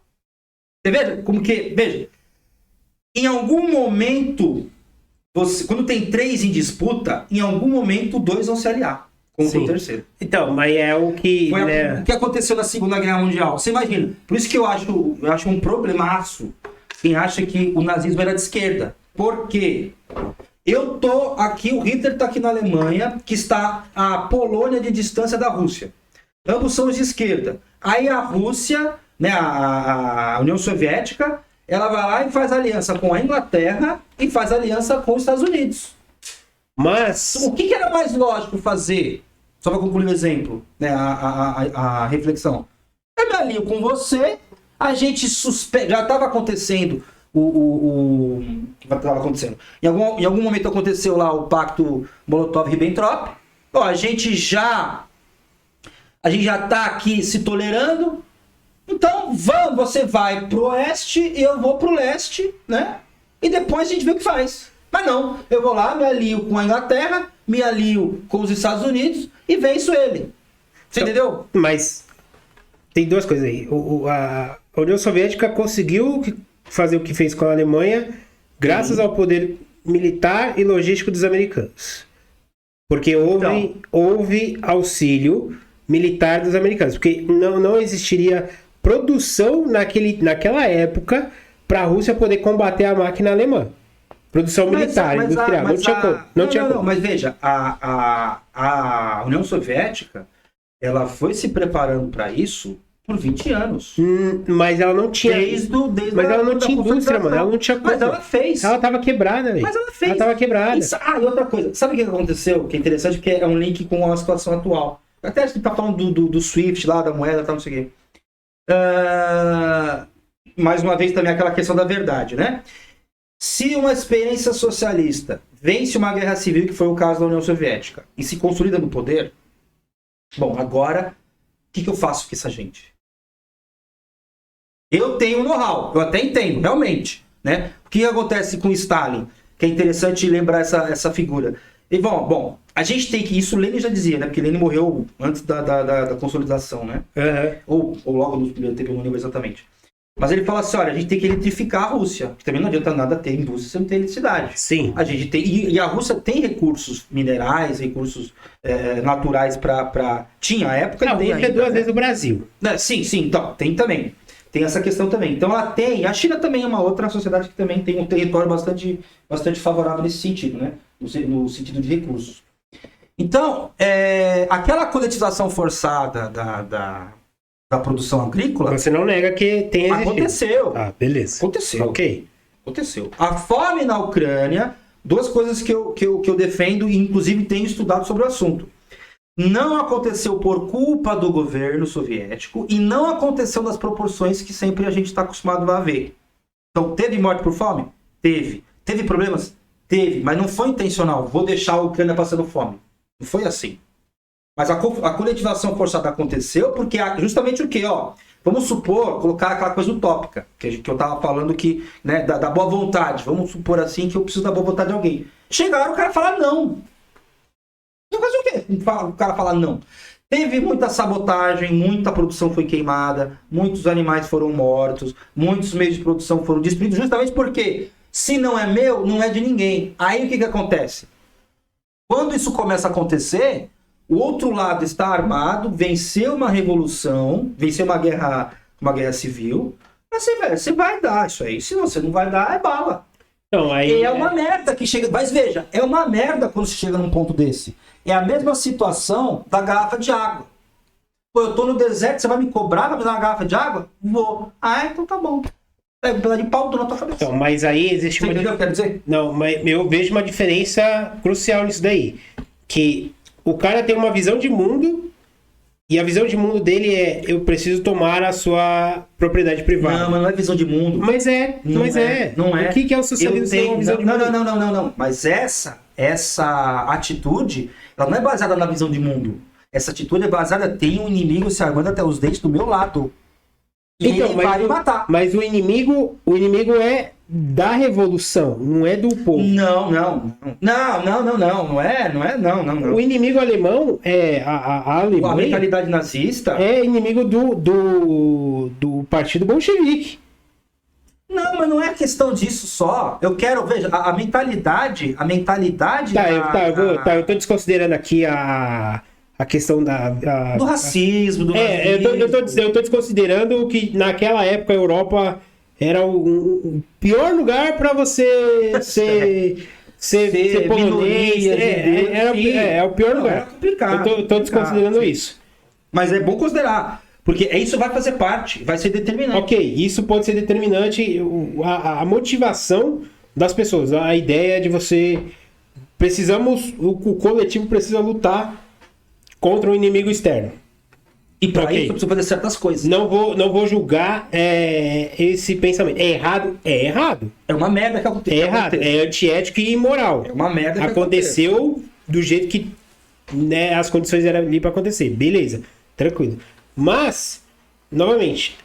Você veja como que... Veja. Em algum momento, quando tem 3 em disputa, em algum momento 2 vão se aliar contra o terceiro. Então, mas é o que... Foi o que aconteceu na Segunda Guerra Mundial. Você imagina. Por isso que eu acho um problemaço quem acha que o nazismo era de esquerda. Por quê? Eu tô aqui, o Hitler tá aqui na Alemanha, que está a Polônia de distância da Rússia. Ambos são de esquerda. Aí a Rússia, né, a União Soviética, ela vai lá e faz aliança com a Inglaterra e faz aliança com os Estados Unidos. Mas o que era mais lógico fazer? Só para concluir o exemplo, né, a reflexão. Eu me alio com você, a gente já estava acontecendo o que estava acontecendo. Em algum momento aconteceu lá o pacto Molotov-Ribbentrop. A gente já está aqui se tolerando. Então, você vai pro oeste e eu vou pro leste, né? E depois a gente vê o que faz. Mas não, eu vou lá, me alio com a Inglaterra, me alio com os Estados Unidos e venço ele. Você entendeu? Mas tem duas coisas aí. A União Soviética conseguiu fazer o que fez com a Alemanha graças ao poder militar e logístico dos americanos. Porque houve auxílio militar dos americanos. Porque não existiria produção naquela época para a Rússia poder combater a máquina alemã. Produção militar, industrial. Não tinha como. Mas veja, a União Soviética, ela foi se preparando para isso por 20 anos. Mas ela não tinha. Mas ela não tinha indústria, mano. Ela não tinha como. Mas ela fez. Ela tava quebrada, velho. Mas ela fez. Ela tava quebrada. E outra coisa. Sabe o que aconteceu? Que é interessante, porque é um link com a situação atual. Até a gente tá falando do Swift lá, da moeda, tal, não sei o quê. Mais uma vez também aquela questão da verdade, né? Se uma experiência socialista vence uma guerra civil, que foi o caso da União Soviética, e se consolida no poder, bom, agora, o que eu faço com essa gente? Eu tenho know-how, eu até entendo, realmente, né? O que acontece com Stalin? Que é interessante lembrar essa figura. E, bom, a gente tem que... Isso Lenin já dizia, né? Porque Lenin morreu antes da consolidação, né? Ou logo no primeiro tempo, eu não lembro exatamente. Mas ele fala assim, olha, a gente tem que eletrificar a Rússia. Que também não adianta nada ter indústria se não ter eletricidade. Sim. A gente tem... E a Rússia tem recursos minerais, recursos naturais para... Tinha a época... A Rússia é duas vezes o Brasil. Sim, então, tem também. Tem essa questão também. Então ela tem... A China também é uma outra sociedade que também tem um território bastante favorável nesse sentido, né? No sentido de recursos. Então, aquela coletização forçada da produção agrícola... Você não nega que tem existido. Aconteceu. Ah, beleza. Aconteceu. Ok. Aconteceu. A fome na Ucrânia, duas coisas que eu defendo e inclusive tenho estudado sobre o assunto. Não aconteceu por culpa do governo soviético e não aconteceu nas proporções que sempre a gente está acostumado a ver. Então, teve morte por fome? Teve. Teve problemas? Teve, mas não foi intencional. Vou deixar a Ucrânia passando fome. Não foi assim. Mas a coletivação forçada aconteceu porque justamente o quê? Vamos supor, colocar aquela coisa utópica, que eu estava falando que, né, da boa vontade. Vamos supor assim que eu preciso da boa vontade de alguém. Chegaram, o cara fala não. Então fazer o quê? O cara fala não. Teve muita sabotagem, muita produção foi queimada, muitos animais foram mortos, muitos meios de produção foram destruídos, justamente porque se não é meu, não é de ninguém. Aí o que acontece? Quando isso começa a acontecer, o outro lado está armado, venceu uma revolução, venceu uma guerra civil, mas você vai dar isso aí. Se você não vai dar, é bala. Então, aí... É uma merda que chega... Mas veja, é uma merda quando você chega num ponto desse. É a mesma situação da garrafa de água. Pô, eu tô no deserto, você vai me cobrar pra me dar uma garrafa de água? Vou. Ah, então tá bom. Pega um pedaço de pau na tua cabeça. Então, mas aí existe Você entendeu o que eu quero dizer? Não, mas eu vejo uma diferença crucial nisso daí. Que o cara tem uma visão de mundo e a visão de mundo dele é eu preciso tomar a sua propriedade privada. Não, mas não é visão de mundo. Mas Não é. O que é o socialismo sem uma visão de mundo? Não. Mas essa atitude, ela não é baseada na visão de mundo. Essa atitude é baseada, tem um inimigo se armando até os dentes do meu lado. E então, ele vai me matar. Mas o inimigo é da revolução, não é do povo. Não é. O inimigo alemão é a Alemanha. A mentalidade nazista. É inimigo do partido bolchevique. Não, mas não é questão disso só. Eu quero, veja, a mentalidade. Eu tô desconsiderando aqui a questão do racismo, do eu tô desconsiderando que naquela época a Europa era o pior lugar para você ser polonês. É o pior lugar. Era complicado. Eu tô desconsiderando isso. Mas é bom considerar. Porque isso vai fazer parte, vai ser determinante. Ok, isso pode ser determinante, a motivação das pessoas, a ideia de você... O coletivo precisa lutar contra um inimigo externo. E para isso precisa fazer certas coisas. Não vou julgar esse pensamento. É errado? É errado. É uma merda que aconteceu. É errado, é antiético e imoral. É uma merda que aconteceu do jeito que, né, as condições eram ali para acontecer. Beleza, tranquilo. Mas, novamente,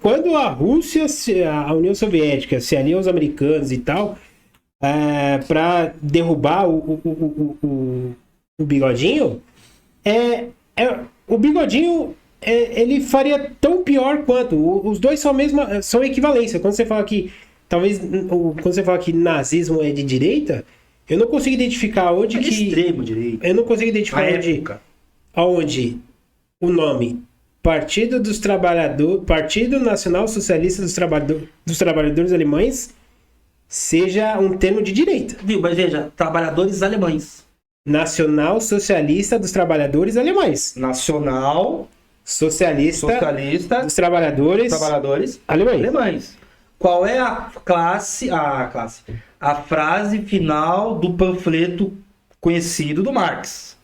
quando a Rússia, a União Soviética se alia aos americanos e tal, para derrubar o Bigodinho, o Bigodinho ele faria tão pior quanto. Os dois são equivalência. Quando você fala que quando você fala que nazismo é de direita, eu não consigo identificar onde que extremo direito. Eu não consigo identificar onde o nome Partido dos Trabalhadores, Partido Nacional Socialista dos Trabalhadores Alemães seja um termo de direita. Viu? Mas veja, trabalhadores alemães. Nacional Socialista dos Trabalhadores Alemães. Nacional Socialista dos Trabalhadores Alemães. Qual é a frase final do panfleto conhecido do Marx?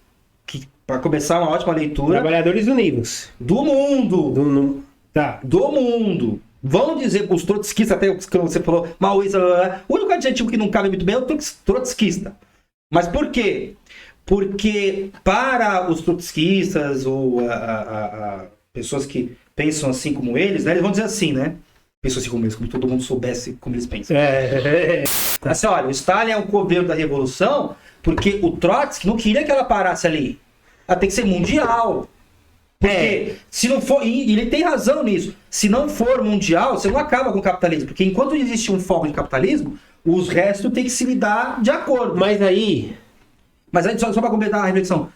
para começar uma ótima leitura. Trabalhadores Unidos. Do mundo. Tá. Do mundo. Vão dizer os trotskistas, até que você falou, maoísta, o único adjetivo que não cabe muito bem é o trotskista. Mas por quê? Porque para os trotskistas ou pessoas que pensam assim como eles, né, eles vão dizer assim, né? Pensam assim como eles, como todo mundo soubesse como eles pensam. Assim, olha, o Stalin é o coveiro da revolução porque o Trotsky não queria que ela parasse ali. Ela tem que ser mundial. Porque se não for, e ele tem razão nisso, se não for mundial, você não acaba com o capitalismo. Porque enquanto existe um foco de capitalismo, os restos têm que se lidar de acordo. Mas aí, só para completar a reflexão,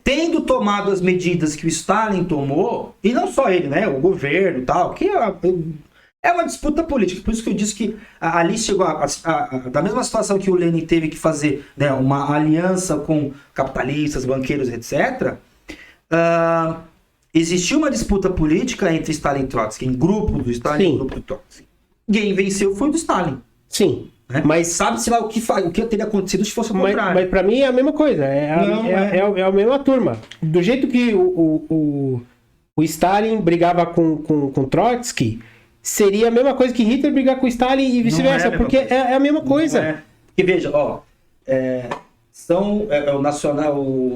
tendo tomado as medidas que o Stalin tomou, e não só ele, né, o governo e tal, que é uma disputa política, por isso que eu disse que ali chegou da mesma situação que o Lenin teve que fazer, né, uma aliança com capitalistas, banqueiros, etc. Existiu uma disputa política entre Stalin e Trotsky, em grupo do Stalin e grupo do Trotsky. Quem venceu foi o do Stalin. Sim. Né? Mas sabe-se lá o que teria acontecido se fosse o contrário. Mas pra mim é a mesma coisa, é a mesma turma. Do jeito que o Stalin brigava com Trotsky, seria a mesma coisa que Hitler brigar com Stalin e vice-versa, porque é a mesma coisa. Porque veja, são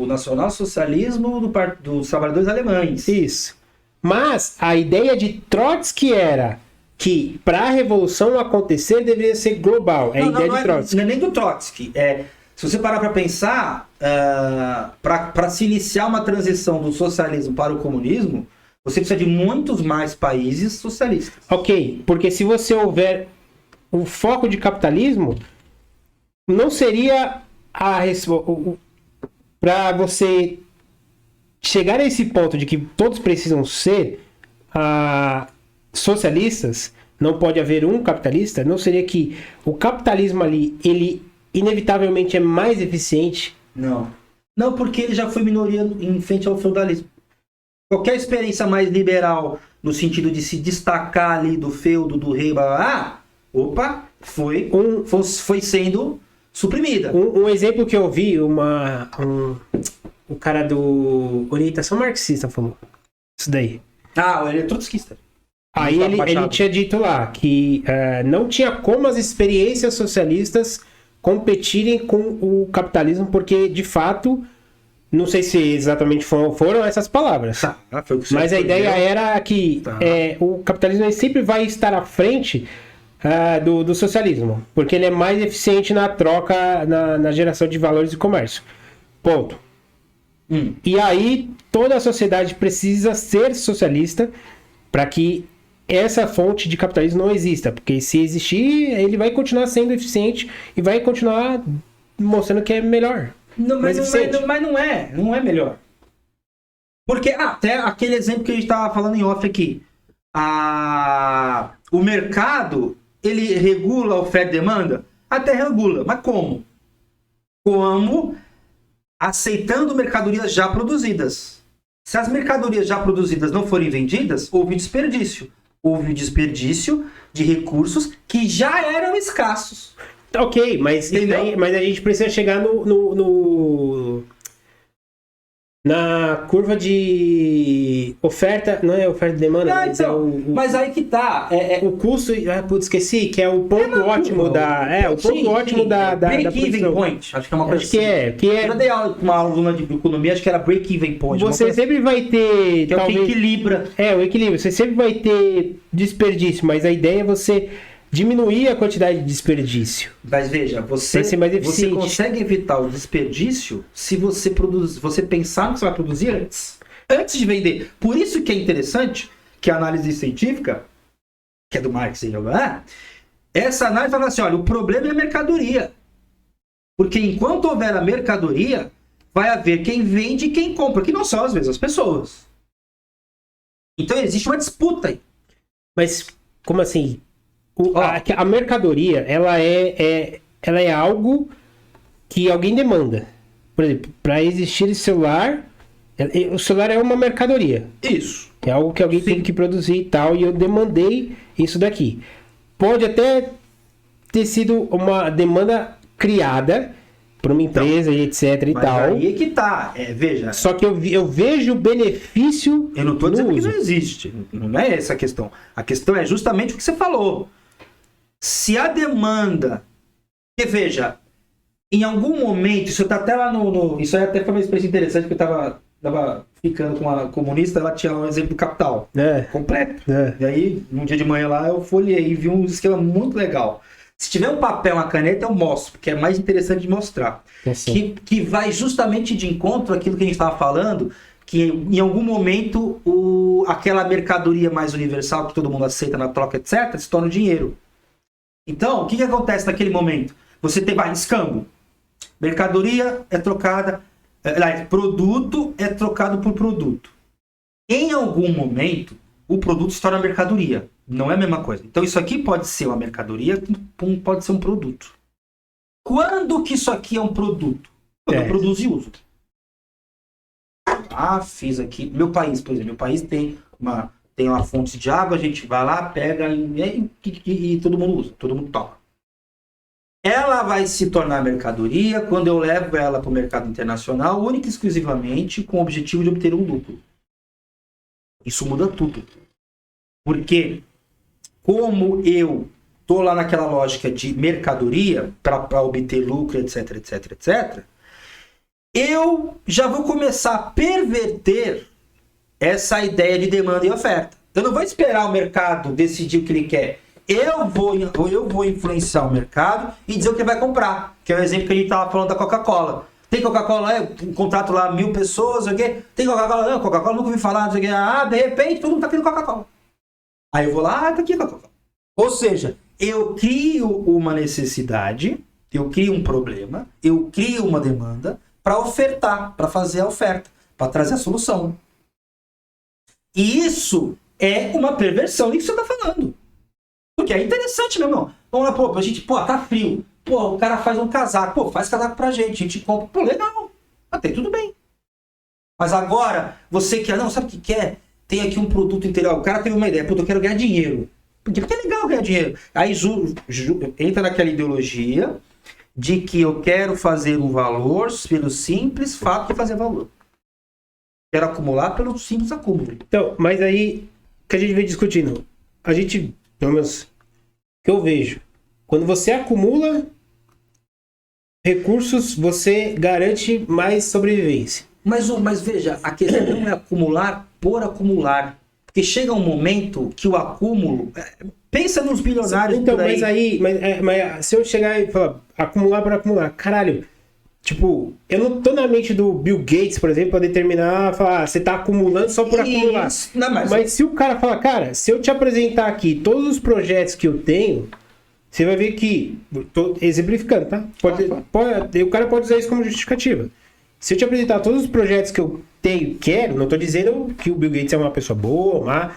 o nacional-socialismo dos trabalhadores alemães. Isso. Mas a ideia de Trotsky era que para a revolução acontecer deveria ser global. É a ideia de Trotsky. Não é nem do Trotsky. Se você parar para pensar, para se iniciar uma transição do socialismo para o comunismo, você precisa de muitos mais países socialistas. Ok, porque se você houver o foco de capitalismo, não seria para você chegar a esse ponto de que todos precisam ser socialistas, não pode haver um capitalista, não seria que o capitalismo ali, ele inevitavelmente é mais eficiente? Não. Não, porque ele já foi minoria em frente ao feudalismo. Qualquer experiência mais liberal, no sentido de se destacar ali do feudo, do rei, foi sendo suprimida. Um exemplo que eu vi, o cara do Orientação Marxista falou isso daí. Ele é trotskista. Aí ele tinha dito lá que não tinha como as experiências socialistas competirem com o capitalismo, porque, de fato, não sei se exatamente foram essas palavras, mas a ideia era que o capitalismo ele sempre vai estar à frente do socialismo, porque ele é mais eficiente na troca, na geração de valores e comércio. Ponto. E aí, toda a sociedade precisa ser socialista para que essa fonte de capitalismo não exista, porque se existir, ele vai continuar sendo eficiente e vai continuar mostrando que é melhor. Mas não é melhor. Porque até aquele exemplo que a gente estava falando em off aqui, o mercado, ele regula a oferta e demanda? Até regula, mas como? Como aceitando mercadorias já produzidas. Se as mercadorias já produzidas não forem vendidas, houve desperdício. Houve desperdício de recursos que já eram escassos. Ok, mas a gente precisa chegar na curva de oferta, não é oferta e demanda, mas mas aí que tá. O custo, esqueci, que é o ponto ótimo da break-even point. Acho que é uma coisa assim. Eu dei uma aluna de economia, acho que era break-even point. Você sempre vai ter... Que é o que equilibra. O equilíbrio. Você sempre vai ter desperdício, mas a ideia é você diminuir a quantidade de desperdício. Mas veja, você consegue evitar o desperdício se você pensar no que você vai produzir antes de vender. Por isso que é interessante que a análise científica, que é do Marx e essa análise fala assim, olha, o problema é a mercadoria. Porque enquanto houver a mercadoria, vai haver quem vende e quem compra, que não são às vezes as pessoas. Então existe uma disputa aí. Mas como assim? A mercadoria, ela é algo que alguém demanda. Por exemplo, para existir celular, o celular é uma mercadoria. Isso. É algo que alguém teve que produzir e tal, e eu demandei isso daqui. Pode até ter sido uma demanda criada por uma empresa e etc e Mas tal. aí é que tá. Veja. Só que eu vejo o benefício. Eu não tô no dizendo que uso. não existe. Não é essa a questão. A questão é justamente o que você falou. Se a demanda. Porque veja, em algum momento, isso tá até lá isso aí até foi uma experiência interessante, porque eu tava ficando com a comunista, ela tinha lá um exemplo do Capital. Completo. E aí, num dia de manhã lá, eu folhei e vi um esquema muito legal. Se tiver um papel, uma caneta, eu mostro, porque é mais interessante de mostrar. Que vai justamente de encontro àquilo que a gente estava falando, que em algum momento aquela mercadoria mais universal que todo mundo aceita na troca, etc., se torna dinheiro. Então, o que acontece naquele momento? Você vai escambo. Mercadoria é trocada, produto é trocado por produto. Em algum momento, o produto se torna mercadoria. Não é a mesma coisa. Então isso aqui pode ser uma mercadoria, pode ser um produto. Quando que isso aqui é um produto? Quando eu produzo e uso. Fiz aqui. Meu país, por exemplo. Meu país tem uma fonte de água, a gente vai lá, pega e todo mundo usa. Todo mundo toma. Ela vai se tornar mercadoria quando eu levo ela para o mercado internacional, única e exclusivamente com o objetivo de obter um lucro. Isso muda tudo. Porque como eu tô lá naquela lógica de mercadoria para obter lucro, etc, etc, etc, eu já vou começar a perverter essa ideia de demanda e oferta. Eu não vou esperar o mercado decidir o que ele quer. Eu vou influenciar o mercado e dizer o que ele vai comprar. Que é o exemplo que a gente estava falando da Coca-Cola. Tem Coca-Cola, um contrato lá, 1.000 pessoas, não sei o quê. Tem Coca-Cola, não, Coca-Cola nunca ouvi falar, não sei o quê. De repente, todo mundo tá querendo Coca-Cola. Aí eu vou lá, tá aqui a Coca-Cola. Ou seja, eu crio uma necessidade, eu crio um problema, eu crio uma demanda para ofertar, para fazer a oferta, para trazer a solução. E isso é uma perversão do que você tá falando. Porque é interessante, meu irmão. Vamos lá, a gente, tá frio. O cara faz um casaco. Faz casaco pra gente. A gente compra. Legal. Até tudo bem. Mas agora, você quer... Não, sabe o que quer? Tem aqui um produto interior. O cara teve uma ideia. Eu quero ganhar dinheiro. Porque é legal ganhar dinheiro. Aí entra naquela ideologia de que eu quero fazer um valor pelo simples fato de fazer valor. Quero acumular pelo simples acúmulo. Então, mas aí, que a gente vem discutindo. A gente... Pelo menos que eu vejo. Quando você acumula recursos, você garante mais sobrevivência. Mas veja, a questão não é acumular por acumular. Porque chega um momento que o acúmulo... Pensa nos bilionários. Então, por aí. mas se eu chegar e falar acumular por acumular, caralho, tipo, eu não tô na mente do Bill Gates, por exemplo, pra determinar, falar, você tá acumulando só por acumular. Não, mas se o cara falar, cara, se eu te apresentar aqui todos os projetos que eu tenho, você vai ver que, tô exemplificando, tá? O cara pode usar isso como justificativa. Se eu te apresentar todos os projetos que eu quero, não tô dizendo que o Bill Gates é uma pessoa boa, má,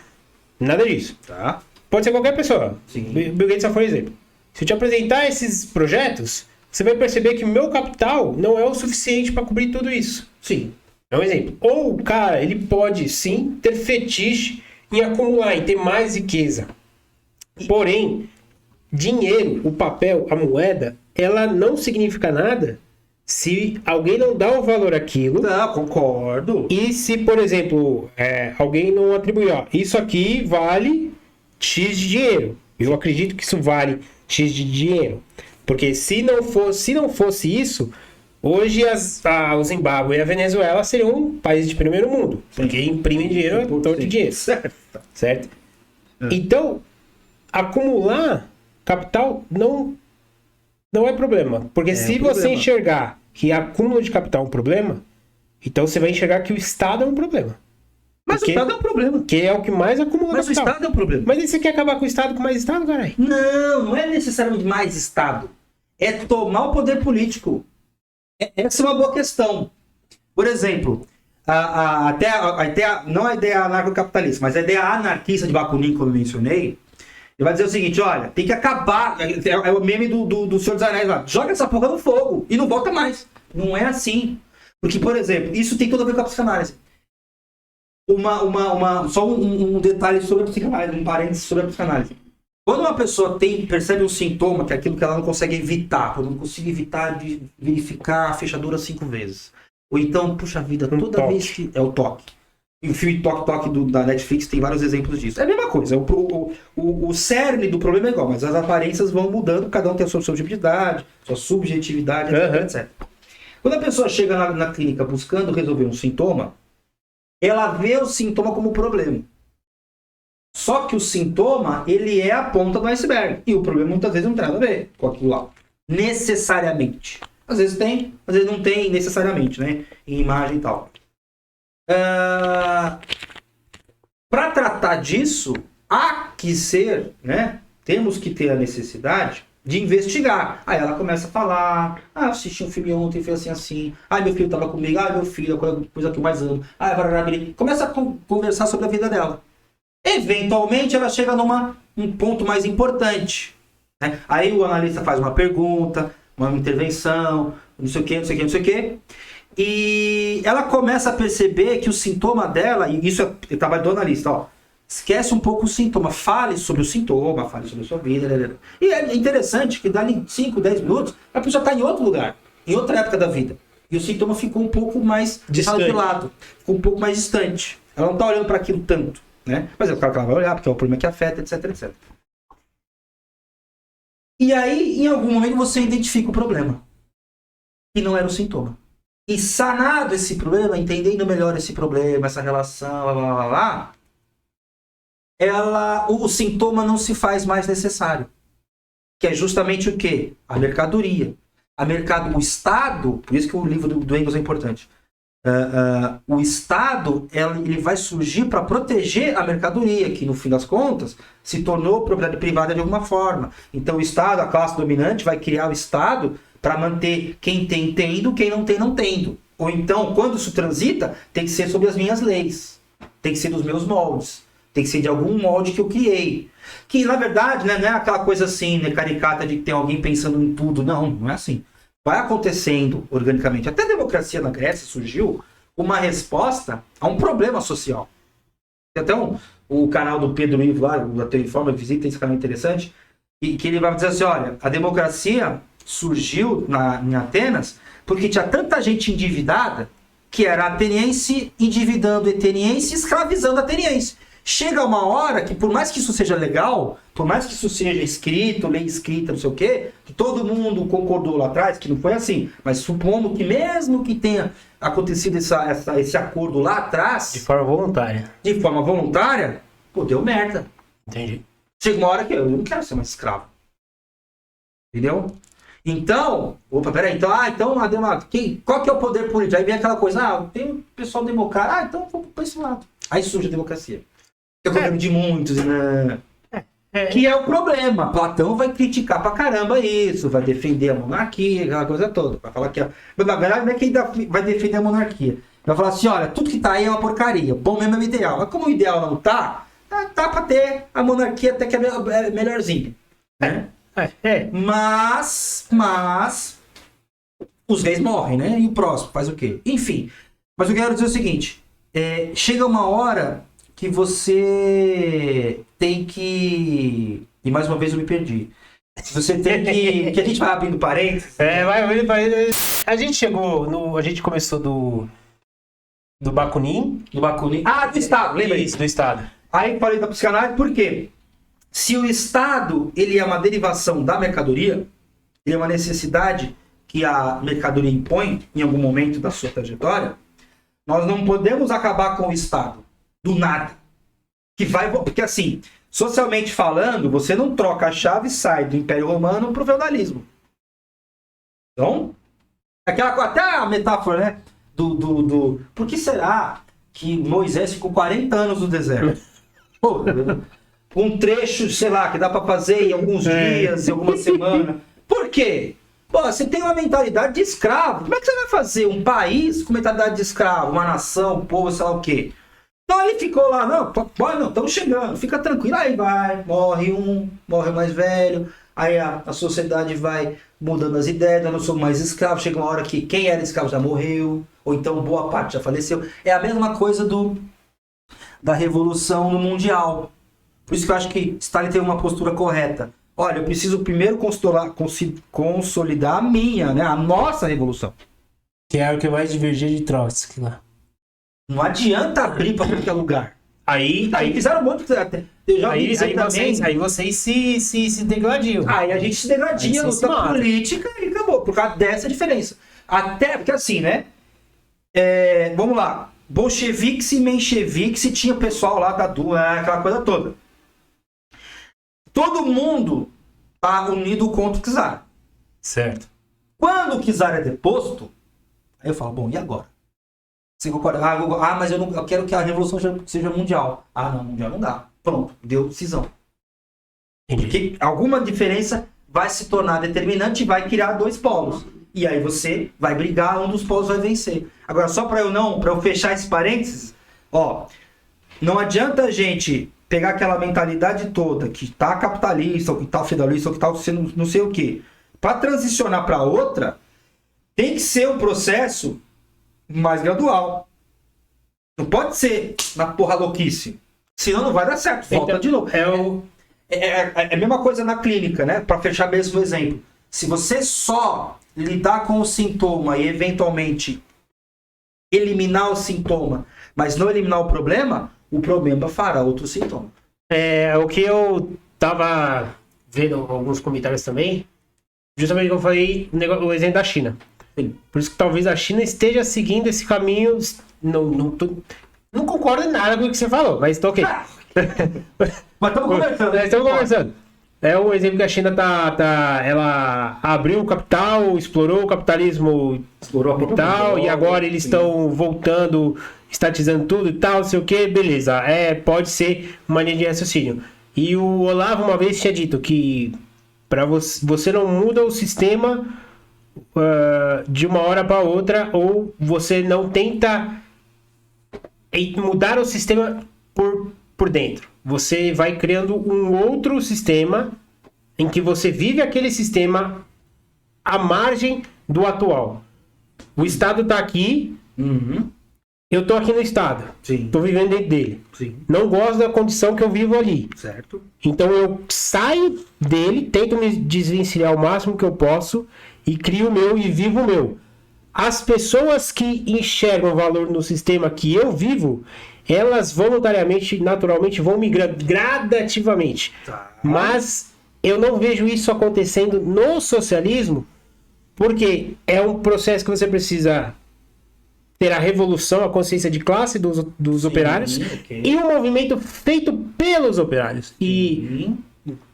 nada disso. Tá. Pode ser qualquer pessoa. Sim. Bill Gates só foi um exemplo. Se eu te apresentar esses projetos, você vai perceber que o meu capital não é o suficiente para cobrir tudo isso. Sim. É um exemplo. Ou o cara, ele pode sim ter fetiche em acumular, em ter mais riqueza. Porém, dinheiro, o papel, a moeda, ela não significa nada se alguém não dá o valor àquilo. Não, concordo. E se, por exemplo, alguém não atribuir, isso aqui vale X de dinheiro. Eu acredito que isso vale X de dinheiro. Porque se não fosse isso, hoje o Zimbábue e a Venezuela seriam países de primeiro mundo. Porque imprimem dinheiro a torto de dinheiro. Certo? Então, acumular capital não é problema. Porque se você enxergar que acúmulo de capital é um problema, então você vai enxergar que o Estado é um problema. Mas o Estado é um problema. Que é o que mais acumula Mas capital. o Estado é um problema. Mas aí você quer acabar com o Estado com mais Estado, caralho? Não é necessariamente mais Estado. É tomar o poder político. Essa é uma boa questão. Por exemplo, não a ideia anarcocapitalista, mas a ideia anarquista de Bakunin, como eu mencionei, ele vai dizer o seguinte, olha, tem que acabar, é o meme do Senhor dos Anéis lá, joga essa porra no fogo e não volta mais. Não é assim. Porque, por exemplo, isso tem tudo a ver com a psicanálise. Só um detalhe sobre a psicanálise, um parênteses sobre a psicanálise. Quando uma pessoa percebe um sintoma, que é aquilo que ela não consegue evitar, eu não consigo evitar de verificar a fechadura 5 vezes. Ou então, puxa vida, toda vez que... É o toque. E o filme Toque Toque da Netflix tem vários exemplos disso. É a mesma coisa. O cerne do problema é igual, mas as aparências vão mudando, cada um tem a sua subjetividade, sua subjetividade, etc. Quando a pessoa chega na clínica buscando resolver um sintoma, ela vê o sintoma como problema. Só que o sintoma, ele é a ponta do iceberg. E o problema muitas vezes não tem nada a ver com aquilo lá. Necessariamente. Às vezes tem, às vezes não tem necessariamente, né? Em imagem e tal. Para tratar disso, há que ser, né? Temos que ter a necessidade de investigar. Aí ela começa a falar, assisti um filme ontem, foi assim. Meu filho estava comigo, meu filho, a coisa que eu mais amo. Começa a conversar sobre a vida dela. Eventualmente ela chega um ponto mais importante, né? Aí o analista faz uma pergunta, uma intervenção, não sei o que. E ela começa a perceber que o sintoma dela, e isso é o trabalho do analista, esquece um pouco o sintoma, fale sobre o sintoma, fale sobre a sua vida. E é interessante que dali 5, 10 minutos, a pessoa está em outro lugar, em outra época da vida. E o sintoma ficou um pouco mais de lado, ficou um pouco mais distante. Ela não está olhando para aquilo tanto, né? Mas é claro que ela vai olhar, porque é o problema que afeta, etc. E aí, em algum momento, você identifica o problema. E não era o sintoma. E sanado esse problema, entendendo melhor esse problema, essa relação, o sintoma não se faz mais necessário. Que é justamente o quê? A mercadoria. O Estado, por isso que o livro do Engels é importante. O Estado ele vai surgir para proteger a mercadoria, que no fim das contas se tornou propriedade privada de alguma forma. Então o Estado, a classe dominante, vai criar o Estado para manter quem tem tendo, quem não tem não tendo. Ou então, quando isso transita, tem que ser sobre as minhas leis, tem que ser dos meus moldes, tem que ser de algum molde que eu criei. Que na verdade, né, não é aquela coisa assim, né, caricata de que tem alguém pensando em tudo. Não é assim. Vai acontecendo organicamente. Até a democracia na Grécia surgiu uma resposta a um problema social. Tem até o canal do Pedro Ivo lá, da Teleinforma, visita esse canal interessante, e que ele vai dizer assim, olha, a democracia surgiu em Atenas porque tinha tanta gente endividada que era ateniense endividando eteniense e escravizando ateniense. Chega uma hora que, por mais que isso seja legal, por mais que isso seja escrito, lei escrita, não sei o quê, que todo mundo concordou lá atrás, que não foi assim, mas supondo que mesmo que tenha acontecido esse acordo lá atrás... De forma voluntária, pô, deu merda. Entendi. Chega uma hora que eu não quero ser mais escravo. Entendeu? Então, qual que é o poder político? Aí vem aquela coisa, tem o pessoal democrático, então vamos para esse lado. Aí surge a democracia. É o governo de muitos, né? Que é o problema. Platão vai criticar pra caramba isso, vai defender a monarquia, aquela coisa toda. Vai falar que... Mas na verdade não é quem vai defender a monarquia. Vai falar assim, olha, tudo que tá aí é uma porcaria. Bom mesmo é o ideal. Mas como o ideal não tá pra ter a monarquia até que é melhorzinha. Né? Mas os reis morrem, né? E o próximo faz o quê? Enfim. Mas eu quero dizer o seguinte. Chega uma hora que você tem que... E mais uma vez eu me perdi. Você tem que... Que a gente vai abrindo parênteses. Vai abrindo parênteses. A gente começou do Bakunin. Do Bakunin. Do Estado, lembra isso? Do Estado. Aí falei da psicanálise, por quê? Se o Estado, ele é uma derivação da mercadoria, ele é uma necessidade que a mercadoria impõe em algum momento da sua trajetória, nós não podemos acabar com o Estado do nada. Porque assim, socialmente falando, você não troca a chave e sai do Império Romano para o feudalismo. Então, até a metáfora, né? Por que será que Moisés ficou 40 anos no deserto? Pô, um trecho, sei lá, que dá para fazer em alguns dias, em alguma semana. Por quê? Pô, você tem uma mentalidade de escravo. Como é que você vai fazer um país com mentalidade de escravo? Uma nação, um povo, sei lá o quê? Então ele ficou lá, não, estamos chegando, fica tranquilo. Aí vai, morre o mais velho. Aí a sociedade vai mudando as ideias, nós não somos mais escravos. Chega uma hora que quem era escravo já morreu, ou então boa parte já faleceu. É a mesma coisa da revolução no Mundial. Por isso que eu acho que Stalin teve uma postura correta. Olha, eu preciso primeiro consolidar a minha, né? A nossa revolução. Que é o que vai divergir de Trotsky lá. Não adianta abrir para qualquer lugar. Aí Fizeram um monte de... Eu já ouvi dizer também... vocês se degladiam. Aí a gente se degradia, Aí se luta mata. política e acabou. Por causa dessa diferença. Até porque assim, né? Vamos lá. Bolcheviques e mencheviques e tinha pessoal lá da Duma, aquela coisa toda. Todo mundo tá unido contra o czar. Certo. Quando o czar é deposto, aí eu falo, bom, e agora? Você concorda? Mas eu quero que a revolução seja mundial. Não, mundial não dá. Pronto, deu decisão. Porque alguma diferença vai se tornar determinante e vai criar dois polos. E aí você vai brigar, um dos polos vai vencer. Agora, só para eu fechar esse parênteses, não adianta a gente pegar aquela mentalidade toda que tá capitalista, ou que tá feudalista, ou que tá sendo não sei o quê. Para transicionar para outra, tem que ser um processo mais gradual. Não pode ser na porra louquice. Senão não vai dar certo. Volta Então, de novo. É a mesma coisa na clínica, né? Para fechar mesmo o exemplo. Se você só lidar com o sintoma e eventualmente eliminar o sintoma, mas não eliminar o problema fará outro sintoma. O que eu tava vendo alguns comentários também, justamente que eu falei, o exemplo da China. Sim. Por isso que talvez a China esteja seguindo esse caminho. Não concordo em nada com o que você falou, mas tô ok. Mas estamos conversando. Estamos conversando. É o exemplo que a China ela abriu o capital, explorou o capitalismo, Explorou a própria tal, droga, e agora eles sim. estão voltando, estatizando tudo e tal, não sei o que, beleza. Pode ser uma linha de raciocínio. E o Olavo uma vez tinha dito que para você não muda o sistema de uma hora para outra, ou você não tenta mudar o sistema por dentro. Você vai criando um outro sistema em que você vive aquele sistema à margem do atual. O Estado está aqui, eu estou aqui no Estado, Sim. estou vivendo dentro dele. Sim. Não gosto da condição que eu vivo ali. Certo. Então eu saio dele, tento me desvencilhar o máximo que eu posso e crio o meu e vivo o meu. As pessoas que enxergam valor no sistema que eu vivo, elas voluntariamente, naturalmente, vão migrando gradativamente. Tá. Mas eu não vejo isso acontecendo no socialismo, porque é um processo que você precisa ter a revolução, a consciência de classe dos operários, ok. e um movimento feito pelos operários. E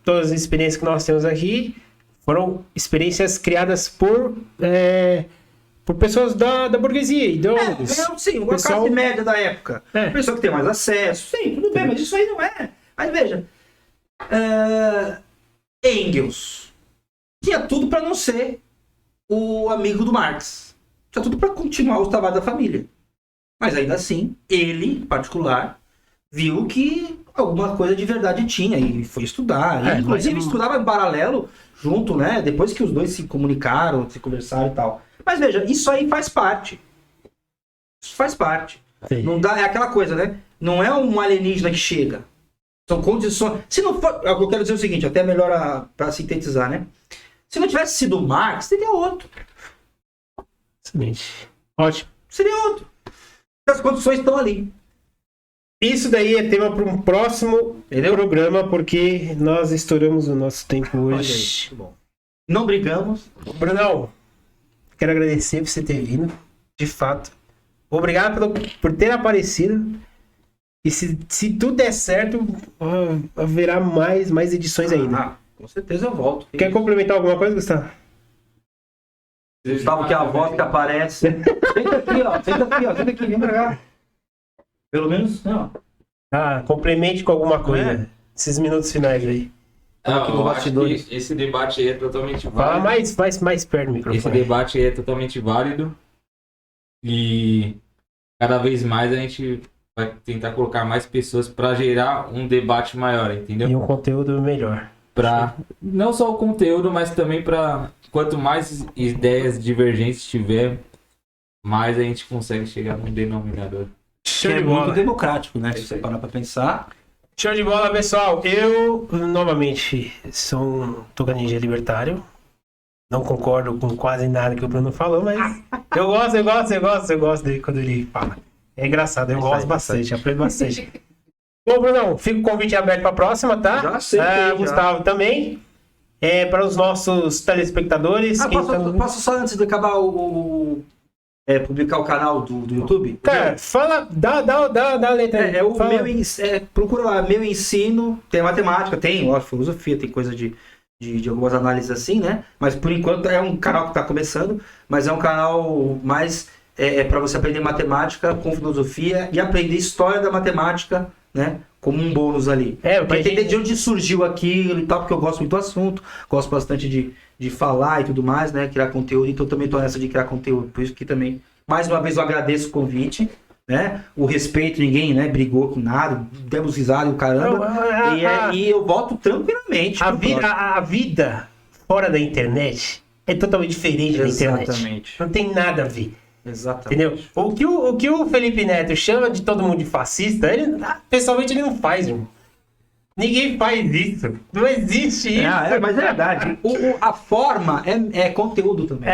todas as experiências que nós temos aqui foram experiências criadas por pessoas da burguesia, ideólogos. Sim, uma Pessoal- classe média da época. Pessoa que tem mais acesso. Sim, tudo bem, mas isso aí não é. Mas veja, Engels tinha tudo para não ser o amigo do Marx. Tinha tudo para continuar o trabalho da família. Mas ainda assim, ele, em particular, viu que alguma coisa de verdade tinha e foi estudar. E, inclusive, estudava em paralelo junto, né? Depois que os dois se comunicaram, se conversaram e tal. Mas veja, isso aí faz parte. Isso faz parte. Sim. Não dá, é aquela coisa, né? Não é um alienígena que chega. São condições. Se não for. Eu quero dizer o seguinte, até melhor para sintetizar, né? Se não tivesse sido Marx, seria outro. Excelente. Ótimo. Seria outro. As condições estão ali. Isso daí é tema para um próximo programa, porque nós estouramos o nosso tempo hoje. Muito bom. Não brigamos. Brunão, quero agradecer por você ter vindo, de fato. Obrigado por ter aparecido. E se tudo der certo, haverá mais edições ainda. Com certeza eu volto. Quer complementar alguma coisa, Gustavo? Gustavo, que é a voz que aparece. Senta aqui, ó. Senta aqui, vem pra cá. Pelo menos, não. Complemente com alguma coisa. Esses minutos finais aí. Aqui no Eu acho bastidores. que esse debate aí é totalmente Fala válido. mais perto do microfone. Esse debate aí é totalmente válido. E cada vez mais a gente vai tentar colocar mais pessoas para gerar um debate maior, entendeu? E um conteúdo melhor. Para não só o conteúdo, mas também para quanto mais ideias divergentes tiver, mais a gente consegue chegar num denominador. Que é muito democrático, né? Se você parar pra pensar. Show de bola, pessoal. Eu, novamente, sou um tocanija libertário. Não concordo com quase nada que o Bruno falou, mas eu gosto dele quando ele fala. É engraçado, eu gosto bastante, aprendo bastante. Bom, Brunão, fica o convite aberto para a próxima, tá? Já sei. Gustavo também. Para os nossos telespectadores. Posso só antes de acabar publicar o canal do YouTube? Cara, fala, dá a letra aí. Procura lá, meu ensino, tem matemática, tem filosofia, tem coisa de algumas análises assim, né? Mas por enquanto é um canal que está começando, mas é um canal mais para você aprender matemática com filosofia e aprender história da matemática, né? Como um bônus ali. Para entender de onde surgiu aquilo e tal, porque eu gosto muito do assunto, gosto bastante de falar e tudo mais, né? Criar conteúdo, então também tô nessa de criar conteúdo. Por isso que também, mais uma vez, eu agradeço o convite, né? O respeito, ninguém, né, brigou com nada, demos risada e o caramba. E eu volto tranquilamente. A vida fora da internet é totalmente diferente da internet. Exatamente. Não tem nada a ver. Exatamente. Entendeu? O que o Felipe Neto chama de todo mundo de fascista, pessoalmente ele não faz, irmão. Ninguém faz isso. Não existe isso. Mas é verdade. A forma é conteúdo também.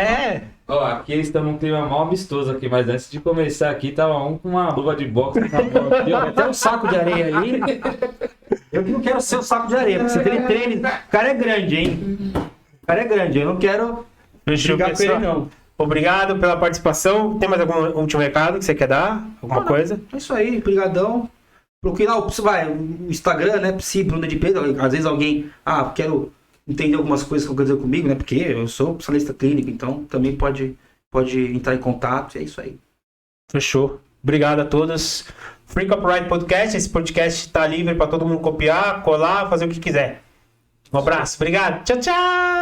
Ó, aqui eles estão num clima mal amistoso aqui, mas antes de começar aqui, tava um com uma luva de boxe na mão aqui, ó. Até um saco de areia ali. Eu que não quero ser o saco de areia, porque você treine. O cara é grande, hein? O cara é grande, eu não quero brigar com ele, não. Obrigado pela participação. Tem mais algum último recado que você quer dar? Alguma coisa? É isso aí, brigadão. Procura o Instagram, né? Bruno de Pedro. Às vezes alguém, quero entender algumas coisas que aconteceu comigo, né? Porque eu sou especialista clínico, então também pode entrar em contato. E é isso aí. Fechou. Obrigado a todos. Free Copyright Podcast. Esse podcast está livre para todo mundo copiar, colar, fazer o que quiser. Um abraço. Obrigado. Tchau, tchau.